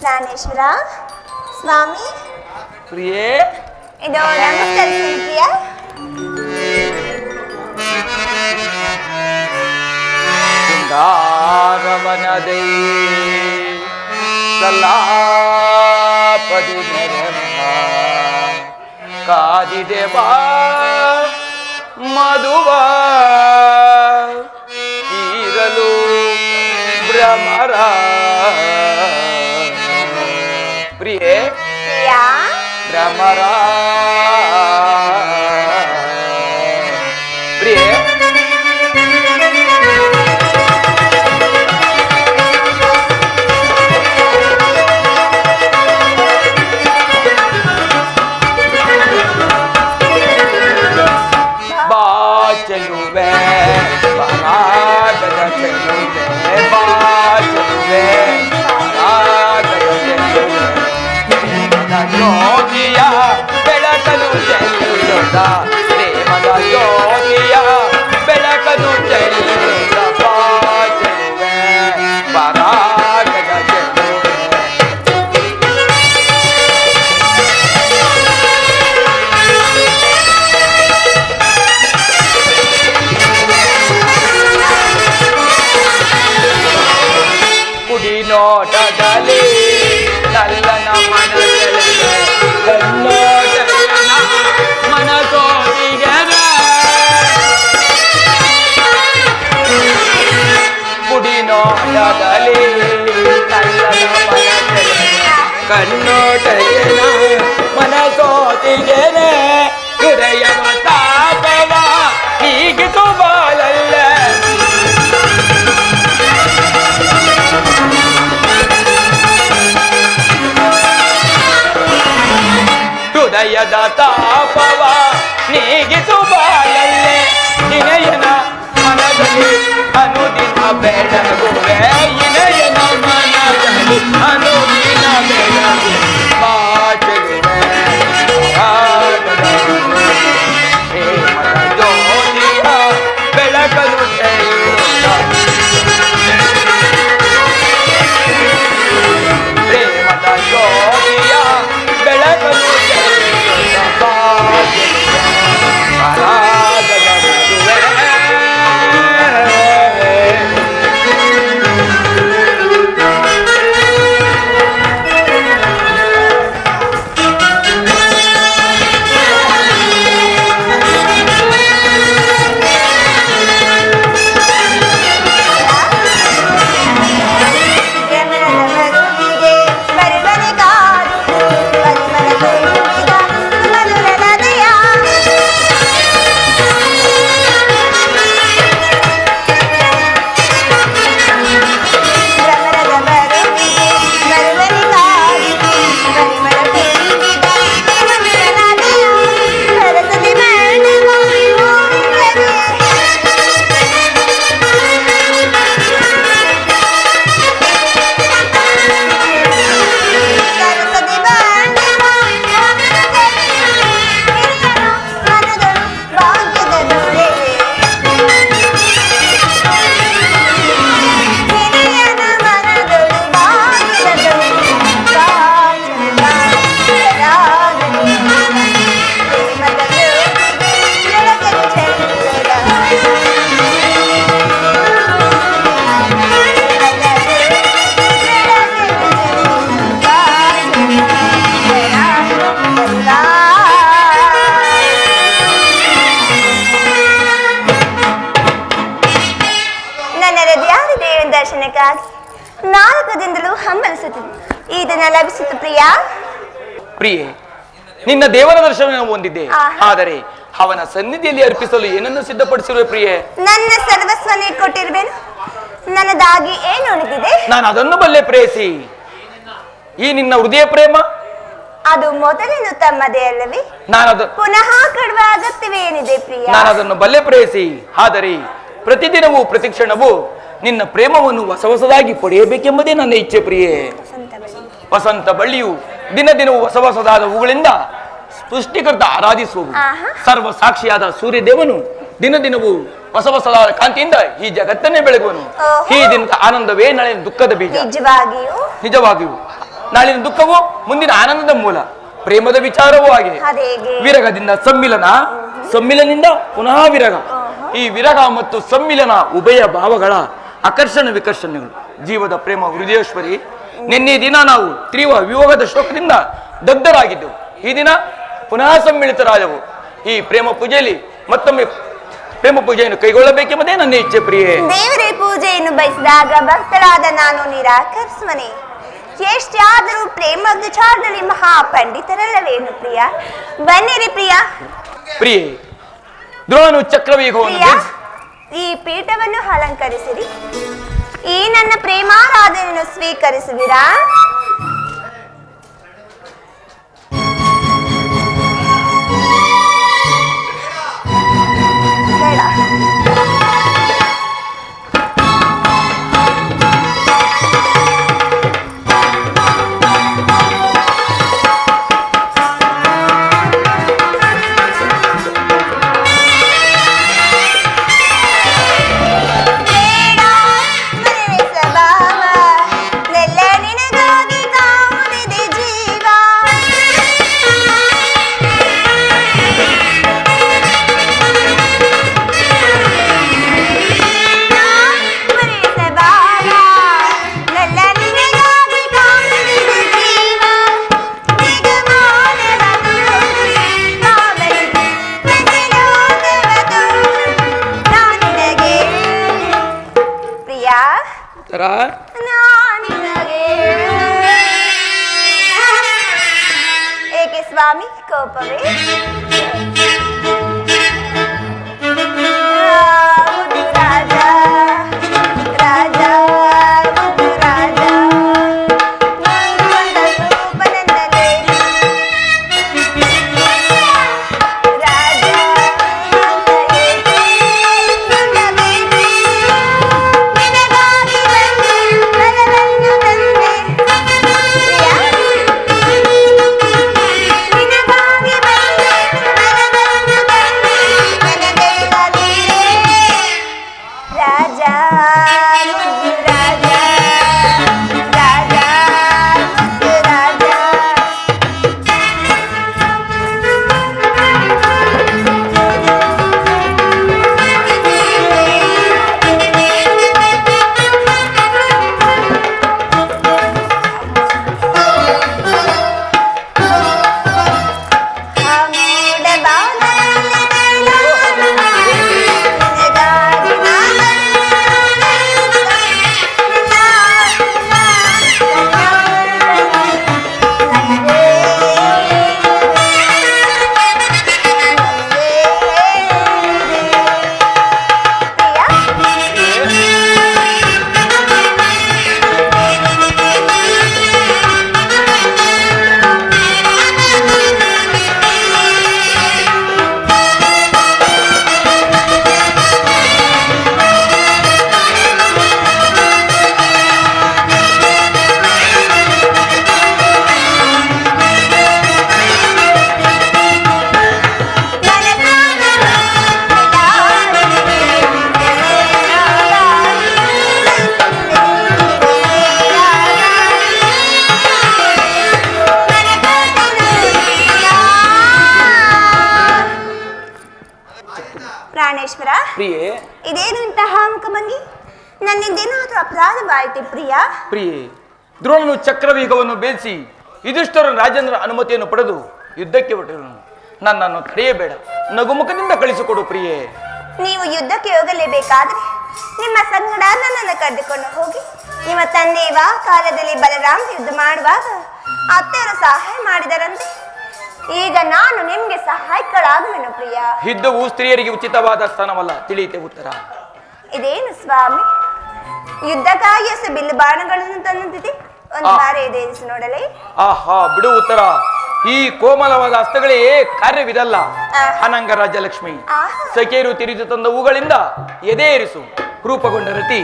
ಪ್ರಾಣೇಶ್ವರ ಸ್ವಾಮಿ, ಪ್ರಿಯೇ, ಇದು ನಮಸ್ಕರಿಸಿ ಪ್ರಿಯ. ಶೃಂಗಾರವನದೇ ಸಲಾಪದಿ ಕಾದಿದೆ ಬಾ ಮಧುವ ಈರಲು ಭ್ರಮರ. ಪ್ರಿಯೇ, ಪ್ರಿಯ, ಭ್ರಮರ. ಪ್ರಿಯೇ, ಚೆಲುವೆ ಪರಾಗದ ಚೆಲುವೆ, ಬಾ ಚೆಲುವೆ ಪರಾಗದ ಚೆಲುವೆ, ಪ್ರೇಮದ ಜ್ಯೋತಿಯ ಬೆಳಕನು ಚೆಲ್ಲುತ್ತ, ಪ್ರೇಮದ ಜ್ಯೋತಿಯ ಬೆಳಕನು ಚೆಲ್ಲುತ್ತ, ಬಾ ಚೆಲುವೆ ಪರಾಗದ ಚೆಲುವೆ. ನೋಟದಲ್ಲಿ ನಲ್ಲನ ಮನಸೆಳೆದೆ, ಕಣ್ಣೋಟನ ಮನಸೋದಿಗೆದೆ, ಕುಡಿ ನೋಟದಲ್ಲಿ ನಲ್ಲನ ಮನಸೆಳೆದೆ, ಕಣ್ಣೋಟನ ಮನಸೋದಿಗೆದೆ, ಹೃದಯವ ತಾಪವ ಹೀಗಿತು ಬಾಳಲ್ಲೇ. ಹೃದಯದ ತಾಪವ ನೀಗಿಸು ಬಾಳಲ್ಲೇ, ಇನಯನ ಮನದಲ್ಲಿ ಅನುದಿನ ಬೆಳಗುವೆ, ಇನಯನ ಮನದಲ್ಲಿ ಅನುದಿನ ಬೆಳಗುವೆ, ಬಾ ಚೆಲುವೆ ಪ್ರೇಮದ ಜ್ಯೋತಿಯ ಬೆಳಕಲು ಚೆಲ್ಲುತ್ತ, ಪ್ರೇಮದ ಜ್ಯೋತಿಯ ಬೆಳಕಲು ದರ್ಶನಕ್ಕಾಗಿ 4 ದಿನದಲ್ಲೂ ಹಂಬಲಿಸುತ್ತಿದ್ದೆ. ಇದನ್ನ ಲಭಿಸಿತು ಪ್ರಿಯ. ಪ್ರಿಯೆ, ನಿನ್ನ ದೇವರ ದರ್ಶನ ಹೊಂದಿದ್ದೆ, ಆಹಾ. ಆದರೆ ಅವನ ಸನ್ನಿಧಿಯಲ್ಲಿ ಅರ್ಪಿಸಲು ಏನನ್ನು ಸಿದ್ಧಪಡಿಸಿರುವೆ ಪ್ರಿಯೆ? ನನ್ನ ಸರ್ವಸ್ವನೇ ಕೊಟ್ಟಿರುವೆನು. ನನ್ನದಾಗಿ ಏನು ಉಳಿದಿದೆ? ನಾನು ಅದನ್ನು ಬಲ್ಲೆ ಪ್ರೇಯಸಿ. ಈ ನಿನ್ನ ಹೃದಯ ಪ್ರೇಮ ಅದು ಮೊದಲಿನ ತಮ್ಮದೇ ಅಲ್ಲವೇ? ಪುನಃ ಕೊಡುವ ಅಗತ್ಯವೇನಿದೆ ಪ್ರಿಯ? ನಾನು ಅದನ್ನು ಬಲ್ಲೆ ಪ್ರೇಯಸಿ. ಆದರೆ ಪ್ರತಿದಿನವೂ ಪ್ರತಿಕ್ಷಣವೂ ನಿನ್ನ ಪ್ರೇಮವನ್ನು ಹೊಸ ಹೊಸದಾಗಿ ಪಡೆಯಬೇಕೆಂಬುದೇ ನನ್ನ ಇಚ್ಛೆ ಪ್ರಿಯೆ. ವಸಂತ ಬಳ್ಳಿಯು ದಿನ ದಿನವೂ ಹೊಸ ಹೊಸದಾದ ಹೂಗಳಿಂದ ಸೃಷ್ಟಿಕರ್ತ ಆರಾಧಿಸುವುದು. ಸರ್ವ ಸಾಕ್ಷಿಯಾದ ಸೂರ್ಯದೇವನು ದಿನ ದಿನವೂ ಹೊಸ ಹೊಸದಾದ ಕಾಂತಿಯಿಂದ ಈ ಜಗತ್ತನ್ನೇ ಬೆಳಗುವನು. ಈ ದಿನದ ಆನಂದವೇ ನಾಳೆ ದುಃಖದ ಬೀಜ. ನಿಜವಾಗಿಯೂ ನಿಜವಾಗಿಯೂ ನಾಳಿನ ದುಃಖವು ಮುಂದಿನ ಆನಂದದ ಮೂಲ. ಪ್ರೇಮದ ವಿಚಾರವೂ ಹಾಗೆ. ಅದೇಗೆ? ವಿರಗದಿಂದ ಸಮ್ಮಿಲನ, ಸಮ್ಮಿಲನಿಂದ ಪುನಃ ವಿರಗ. ಈ ವಿರಗ ಮತ್ತು ಸಮ್ಮಿಲನ ಉಭಯ ಭಾವಗಳ ಆಕರ್ಷಣ ವಿಕರ್ಷಣೆಗಳು ಜೀವದ ಪ್ರೇಮ ಹೃದಯೇಶ್ವರಿ. ನಿನ್ನೆ ದಿನ ನಾವು ತೀವ್ರ ವಿಯೋಗದ ಶೋಕದಿಂದ ದಗ್ಧರಾಗಿದ್ದೆವು. ಈ ದಿನ ಪುನಃ ಸಮ್ಮಿಳಿತರಾದವು. ಈ ಪ್ರೇಮ ಪೂಜೆಯಲ್ಲಿ ಮತ್ತೊಮ್ಮೆ ಪ್ರೇಮ ಪೂಜೆಯನ್ನು ಕೈಗೊಳ್ಳಬೇಕೆಂಬುದೇ ನನ್ನ ಇಚ್ಛೆ ಪ್ರಿಯೆ. ದೇವರೇ ಪೂಜೆಯನ್ನು ಬಯಸಿದಾಗ ಭಕ್ತರಾದ ನಾನು ನಿರಾಕರಿಸುವನೆ. ಎಷ್ಟೇ ಆದರೂ ಪ್ರೇಮ ವಿಚಾರದಲ್ಲಿ ಮಹಾ ಪಂಡಿತರಲ್ಲವೇನು ಪ್ರಿಯ? ಬನ್ನಿರಿ ಪ್ರಿಯ. ಪ್ರಿಯೆ, ದ್ರೋಣನು ಚಕ್ರವ್ಯೂಹವನ್ನು ಪ್ರಿಯ, ಈ ಪೀಠವನ್ನು ಅಲಂಕರಿಸಿರಿ. ಈ ನನ್ನ ಪ್ರೇಮಾರಾಧನೆಯನ್ನು ಸ್ವೀಕರಿಸುವಿರಾ? ಬೇಡ. ಏಕೆ ಸ್ವಾಮಿ ಕೋಪವೇ? ಮುದ್ದು ರಾಜ ರಾಜ ಮುದ್ದು ರಾಜ ಮಂಗುವಂತ ರೂಪನಂದಲೇ ರಾಜ ಪ್ರಾಣೇಶ್ವರ, ಇದೇನು ಇಂತಹ ಮುಖಭಂಗಿ? ನನ್ನಿಂದೇನಾದ್ರೂ ಅಪರಾಧವಾಯಿತೆ ಪ್ರಿಯ? ಪ್ರಿಯೆ, ದ್ರೋಣನು ಚಕ್ರವ್ಯೂಹವನ್ನು ಬೇಯಿಸಿ ಯುಧಿಷ್ಠಿರ ರಾಜೇಂದ್ರ ಅನುಮತಿಯನ್ನು ಪಡೆದು ಯುದ್ಧಕ್ಕೆ ಹೊರಟಿರುವನು. ನನ್ನನ್ನು ತಡೆಯಬೇಡ, ನಗುಮುಖದಿಂದ ಕಳಿಸಿಕೊಡು ಪ್ರಿಯೆ. ನೀವು ಯುದ್ಧಕ್ಕೆ ಹೋಗಲೇಬೇಕಾದ್ರೆ ನಿಮ್ಮ ಸಂಗಡ ನನ್ನನ್ನು ಕರೆದುಕೊಂಡು ಹೋಗಿ. ನಿಮ್ಮ ತಂದೆಯ ಕಾಲದಲ್ಲಿ ಬಲರಾಮ ಯುದ್ಧ ಮಾಡುವಾಗ ಅತ್ತೆಯರು ಸಹಾಯ ಮಾಡಿದರಂತೆ. ಈಗ ನಾನು ನಿಮ್ಗೆ ಸಹಾಯಕಳಾಗುವೆನು ಪ್ರಿಯ. ಯುದ್ಧವು ಸ್ತ್ರೀಯರಿಗೆ ಉಚಿತವಾದ ಸ್ಥಾನವಲ್ಲ, ತಿಳಿಯುತ್ತೆ ಉತ್ತರ. ಇದೇನು ಸ್ವಾಮಿ, ಯುದ್ಧಕ್ಕಾಗಿ ಬಿಲ್ಲು ಬಾಣಗಳನ್ನು ತಂದಿದೆ. ಒಂದು ಬಾರಿ ಎದೇರಿಸಿ ನೋಡಲೇ. ಆಹಾ, ಬಿಡು ಉತ್ತರ. ಈ ಕೋಮಲವಾದ ಹಸ್ತಗಳೇ ಕಾರ್ಯವಿದಲ್ಲ. ಅನಂಗ ರಾಜಲಕ್ಷ್ಮಿ, ಸಖೇರು ತಿರುಗಿ ತಂದ ಹೂಗಳಿಂದ ಎದೆ ಏರಿಸು. ರೂಪಗೊಂಡ ರತಿ,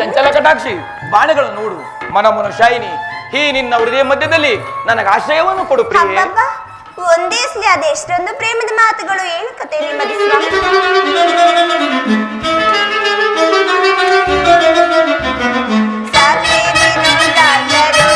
ಚಂಚಲ ಕಟಾಕ್ಷಿ, ಬಾಣಗಳು ನೋಡು. ಮನಮನ ಶಾಯಿನಿ, ಈ ನಿನ್ನ ಹೃದಯ ಮಧ್ಯದಲ್ಲಿ ನನಗೆ ಆಶ್ರಯವನ್ನು ಕೊಡು ಪ್ರಿಯೆ. ಒಂದೇ ಸಲ ಅದೆಷ್ಟೊಂದು ಪ್ರೇಮದ ಮಾತುಗಳು. ಏನು ಕತೆ ನಿಮ್ಮದು ಸ್ವಾಮಿ? ಸಾಕೇನು ರಾಜರು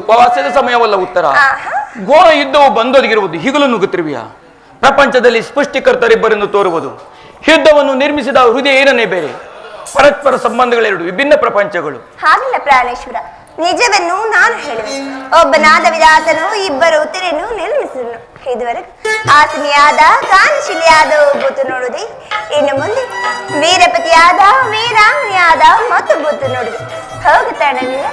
ಉಪವಾಸದ ಸಮಯವಲ್ಲ ಉತ್ತರ. ಆಹಾ. ಘೋರ ಯುದ್ಧವು ಬಂದೊದಗಿರುವುದು ಹೀಗಲೂ ನುಗ್ಗುತ್ತಿರುವಿಯ. ಪ್ರಪಂಚದಲ್ಲಿ ಸೃಷ್ಟಿಕರ್ತರಿಬ್ಬರನ್ನು ತೋರುವುದು, ಯುದ್ಧವನ್ನು ನಿರ್ಮಿಸಿದ ಹೃದಯ ಏನನ್ನೇ ಬೇರೆ, ಪರಸ್ಪರ ಸಂಬಂಧಗಳೆರಡು ವಿಭಿನ್ನ ಪ್ರಪಂಚಗಳು. ಹಾಗಿಲ್ಲ ಪ್ರಾಣೇಶ್ವರ, ನಿಜವನ್ನು ನಾನು ಹೇಳುವೆ. ಒಬ್ಬನಾದ ವಿಧಾತನು ಇಬ್ಬರು ಉತ್ತರೆಯನ್ನು ನಿರ್ಮಿಸಿದನು. ಇದುವರೆಗೂ ಆಸನಿಯಾದ ಗಾನಶಿಲಿಯಾದ ಬೂತು ನೋಡುದೆ, ಇನ್ನು ಮುಂದೆ ವೀರಪತಿಯಾದ ವೀರಾಂಗನಿಯಾದ ಮತ್ತು ಬೂತು ನೋಡುದು. ಹೋಗುತ್ತಾಣವೀರ,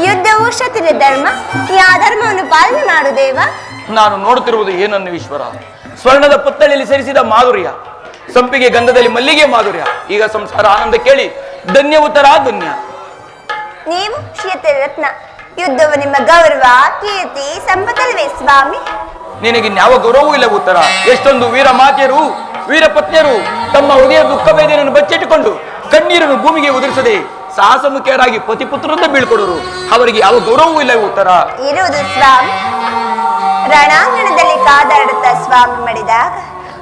ಯುದ್ಧವು ಕ್ಷತ್ರಿಯ ಧರ್ಮ, ಈ ಆ ಧರ್ಮವನ್ನು ಪಾಲನೆ ಮಾಡುದೇವ. ನಾನು ನೋಡುತ್ತಿರುವುದು ಏನನ್ನು ಈಶ್ವರ? ಸ್ವರ್ಣದ ಪುತ್ತಳಿಯಲ್ಲಿ ಸೇರಿಸಿದ ಮಾಧುರ್ಯ, ಸಂಪಿಗೆ ಗಂಧದಲ್ಲಿ ಮಲ್ಲಿಗೆ ಮಾಧುರ್ಯ. ಈಗ ಸಂಸಾರ ಆನಂದ ಕೇಳಿ ಧನ್ಯ ಉತ್ತರ ಧನ್ಯ. ನೀವು ಕ್ಷೇತ್ರ ರತ್ನ, ಯುದ್ಧವು ನಿಮ್ಮ ಗೌರವ ಕೀರ್ತಿ ಸಂಪತ್ತಲ್ವೇ ಸ್ವಾಮಿ? ನಿನಗಿನ್ಯಾವ ಗೌರವವೂ ಇಲ್ಲ ಉತ್ತರ. ಎಷ್ಟೊಂದು ವೀರ ಮಾತೆಯರು ವೀರ ಪತ್ನಿಯರು ತಮ್ಮ ಹೃದಯ ದುಃಖ ವೇದನೆಯನ್ನು ಬಚ್ಚಿಟ್ಟುಕೊಂಡು ಕಣ್ಣೀರನ್ನು ಭೂಮಿಗೆ ಉದುರಿಸದೆ ಸಾಹಸಮುಖಿಯರಾಗಿ ಪತಿಪುತ್ರರಿಂದ ಬೀಳ್ಕೊಡರು. ಅವರಿಗೆ ಯಾವ ಗೌರವವೂ ಇಲ್ಲ ಉತ್ತರ. ಇರುವುದು ಸ್ವಾಮಿ. ರಣಾಂಗಣದಲ್ಲಿ ಕಾದಾಡುತ್ತಾ ಸ್ವಾಮಿ ಮಡಿದಾಗ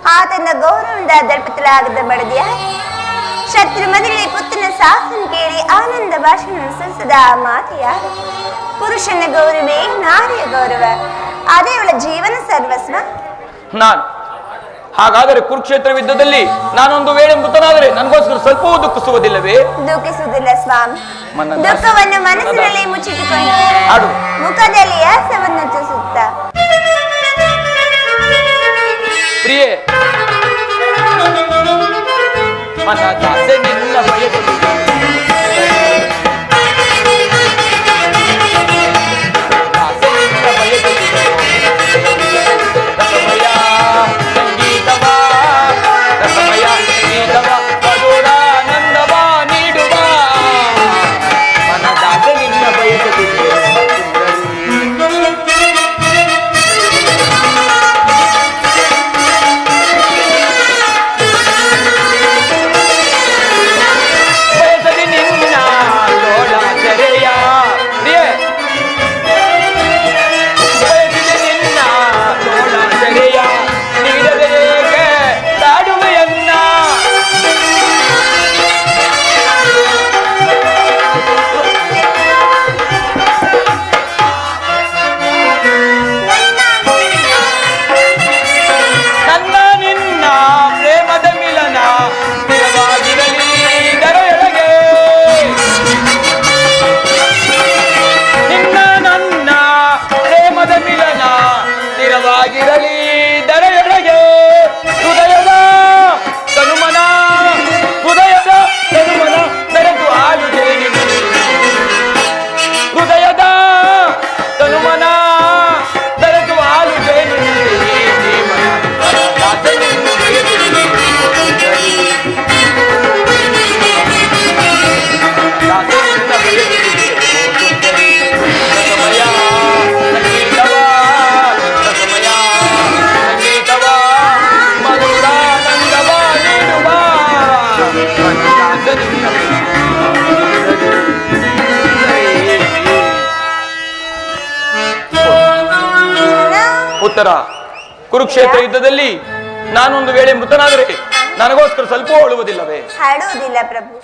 ಆತನ ಗೌರವದಿಂದ ದರ್ಪಿತಲಾಗದ ಮಡದಿಯ ಶತ್ರು ಮದುವೆ ಪುತ್ರನ ಸಾಹಸನ ಕೇಳಿ ಆನಂದ ಭಾಷಣ ಸಲ್ಲಿಸದ ಮಾತೆಯಾರು. ಪುರುಷನ ಗೌರವೇ ನಾರಿಯ ಗೌರವ, ಅದೇ ಅವಳ ಜೀವನ ಸರ್ವಸ್ವ. ನಾನು ಹಾಗಾದರೆ ಕುರುಕ್ಷೇತ್ರ ಯುದ್ಧದಲ್ಲಿ ನಾನೊಂದು ವೇಳೆ ಮೃತನಾದರೆ ನನಗೋಸ್ಕರ ಸ್ವಲ್ಪವೂ ದುಃಖಿಸುವುದಿಲ್ಲವೇ? ದುಃಖಿಸುವುದಿಲ್ಲ ಸ್ವಾಮಿ. ಮನದ- ದುಃಖವನ್ನು ಮನಸ್ಸಿನಲ್ಲಿ ಮುಚ್ಚಿಟ್ಟುಕೊಂಡು ಆಡು. ಮುಖದಲ್ಲಿ ಹಾಸ್ಯವನ್ನು ಚೂಸುತ್ತ ಪ್ರಿಯೆ, ಮನದಾಸೆ ನಿನ್ನ ಬಯಸುವುದು. ಆಸೆ ನಿನ್ನ ಬಯಸುವುದು. ರಸಮಯ ಸಂಗೀತವ, ರಸಮಯ ಸಂಗೀತವ, ಮಧುರಾನಂದವ ನೀಡುವ. ಮನದಾಸೆ ನಿನ್ನ ಬಯಸುವುದು. ಬಯಸದೆ ನಿನ್ನ ತೋಳ ಸೆರೆಯ. ಪ್ರಿಯೆ, ಬಯಸದೆ ನಿನ್ನ ತೋಳ ಸೆರೆಯ, ನೀಡದೆ ಏಕೆ ತಾಡುವೆಯನ್ನ. ನನ್ನ ನಿನ್ನ ಪ್ರೇಮದ ಮಿಲನ ಸ್ಥಿರವಾಗಿರಲಿ ದರೆಯೊಳಗೆ. ನಿನ್ನ ನನ್ನ ಪ್ರೇಮದ ಮಿಲನ ಸ್ಥಿರವಾಗಿರಲಿ ದರೆಯೊಳಗೆ. ಹೃದಯದ ತನುಮನ, ಹೃದಯದ ತನುಮನ ಬೆರೆತು ಆಳುವೆ ನಿನ್ನ. ಹೃದಯದ ತನುಮನ ಬೆರೆತು ಆಳುವೆ ನಿನ್ನ. ಜೀವನ ದಾಸನಿನ್ನು ಬಯಸುವೆ. ದಾಸನಿಂದ ಬಯಸುವೆ. ರಸಮಯ ಸಂಗೀತವ, ರಸಮಯ ಸಂಗೀತವ, ಮಧುರಾನಂದವ ನೀಡುವ. ದಾಸನಿಂದ ಉತ್ತರ. ಕುರುಕ್ಷೇತ್ರ ಯುದ್ಧದಲ್ಲಿ ನಾನೊಂದು ವೇಳೆ ಮೃತನಾದರೆ ನನಗೋಸ್ಕರ ಸ್ವಲ್ಪ ಅಳುವುದಿಲ್ಲವೇ? ಹಾಡುವುದಿಲ್ಲ ಪ್ರಭು.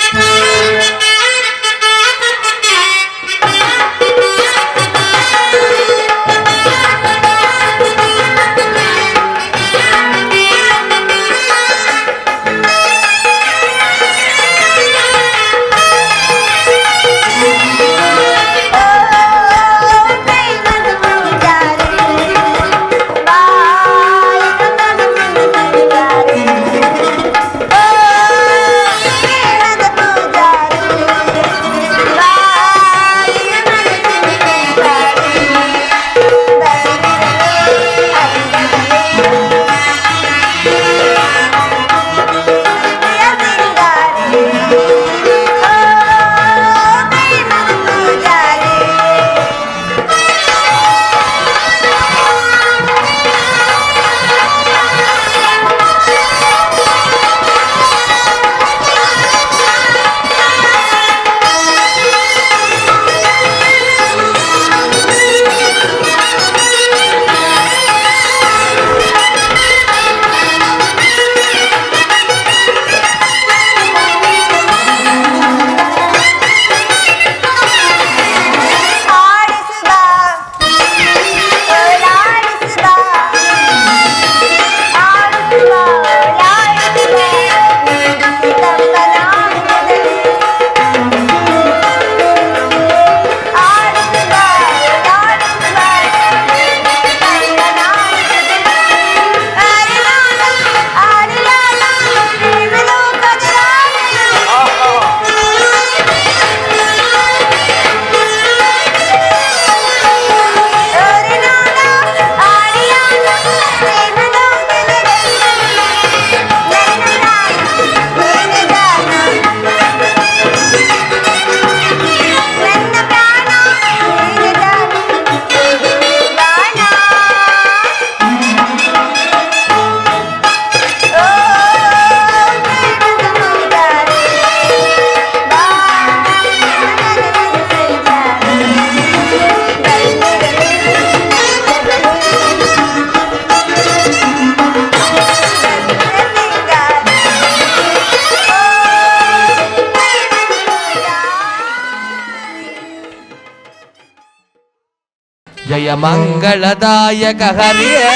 ಜಯ ಮಂಗಳದಾಯಕ ಹರಿಯೇ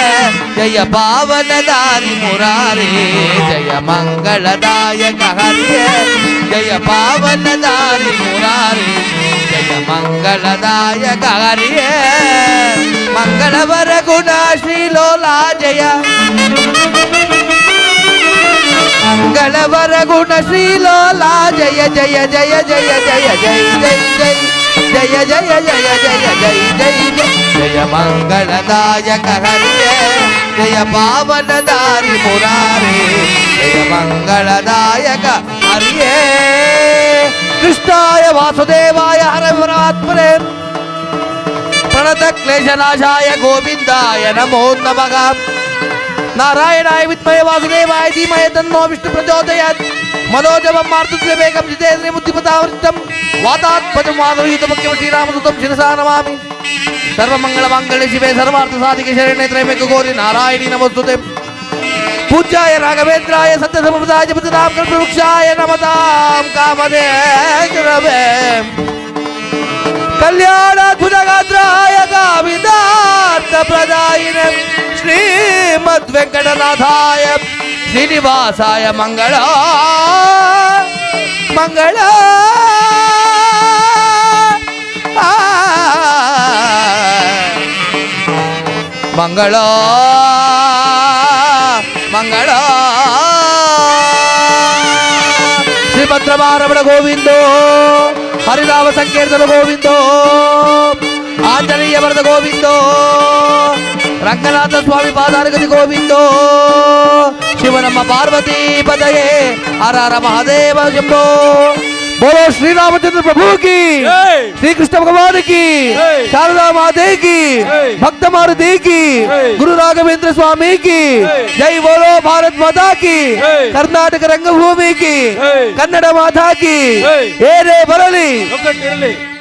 ಜಯ ಪಾವನದಾರಿ ಮುರಾರೇ ಜಯ ಮಂಗಳದಾಯಕ ಹರಿಯೇ ಜಯ ಪಾವನದಾರಿ ಮುರಾರೇ ಜಯ ಮಂಗಳದಾಯಕ ಹರಿಯೇ ಮಂಗಳವರ ಗುಣ ಶ್ರೀಲೋಲಾ ಜಯ ಮಂಗಳವರ ಗುಣ ಶ್ರೀಲೋಲಾ ಜಯ ಜಯ ಜಯ ಜಯ ಜಯ ಜಯ ಜಯ ಜಯ ಜಯ ಜಯ ಜಯ ಜಯ ಜಯ ಜಯ ಜಯ ಮಂಗಳದಾಯಕ ಹರಿಯೇ ಜಯ ಪಾವನದಾರಿ ಮುರಾರೇ ಜಯ ಮಂಗಳದಾಯಕ ಹರಿಯೇ ಕೃಷ್ಣಾಯ ವಾಸುದೇವಾಯ ಹರ ಪರಮಾತ್ಮನೇ ಪ್ರಣತ ಕ್ಲೇಶನಾಶಾಯ ಗೋವಿಂದಾಯ ನಮೋ ನಮಃ ನಾರಾಯಣಾಯ ವಿದ್ಮಹೇ ವಾಸುದೇವಾಯ ಧೀಮಹಿ ತನ್ನೋ ವಿಷ್ಣು ಪ್ರಚೋದಯಾತ್ मनोजवं मार्तुल्यवेगं जितेन्द्रिय बुद्धिमतावृत्तं वातात्मजं वादयुतमुख्यं श्रीरामदूतं शिरसा नमामि सर्वमङ्गलमाङ्गल्ये शिवे सर्वार्थसाधिके शरण्ये त्र्यम्बके गौरी नारायणी नमोस्तुते पूज्याय राघवेन्द्राय सत्यसमपदाय जपतां कल्पवृक्षाय नमतां कामधेनुरवे कल्याणाद्भुतगात्राय कामितार्थप्रदायिने श्रीमद्वेङ्कटनाथाय श्रीनिवासाय मंगल मंगल मंगल मंगल श्रीभद्रमारमण गोविंदो हरिनाम संकीर्तन गोविंदो आंजनेय वरद गोविंदो ರಂಗನಾಥ ಸ್ವಾಮಿ ಪಾದಾರಗತಿ ಗೋವಿಂದೋ ಶಿವನಮ್ಮ ಪಾರ್ವತಿ ಪದಯೇ ಹರ ಹರ ಮಹಾದೇವ ಶಂಭೋ बोलो श्री रामचंद्र प्रभु की श्री कृष्ण भगवान की शारदा माते की भक्त मारुति की गुरु राघवेंद्र स्वामी की जय बोलो भारत माता की कर्नाटक रंगभूमि की कन्नड़ माता की ए रे बरली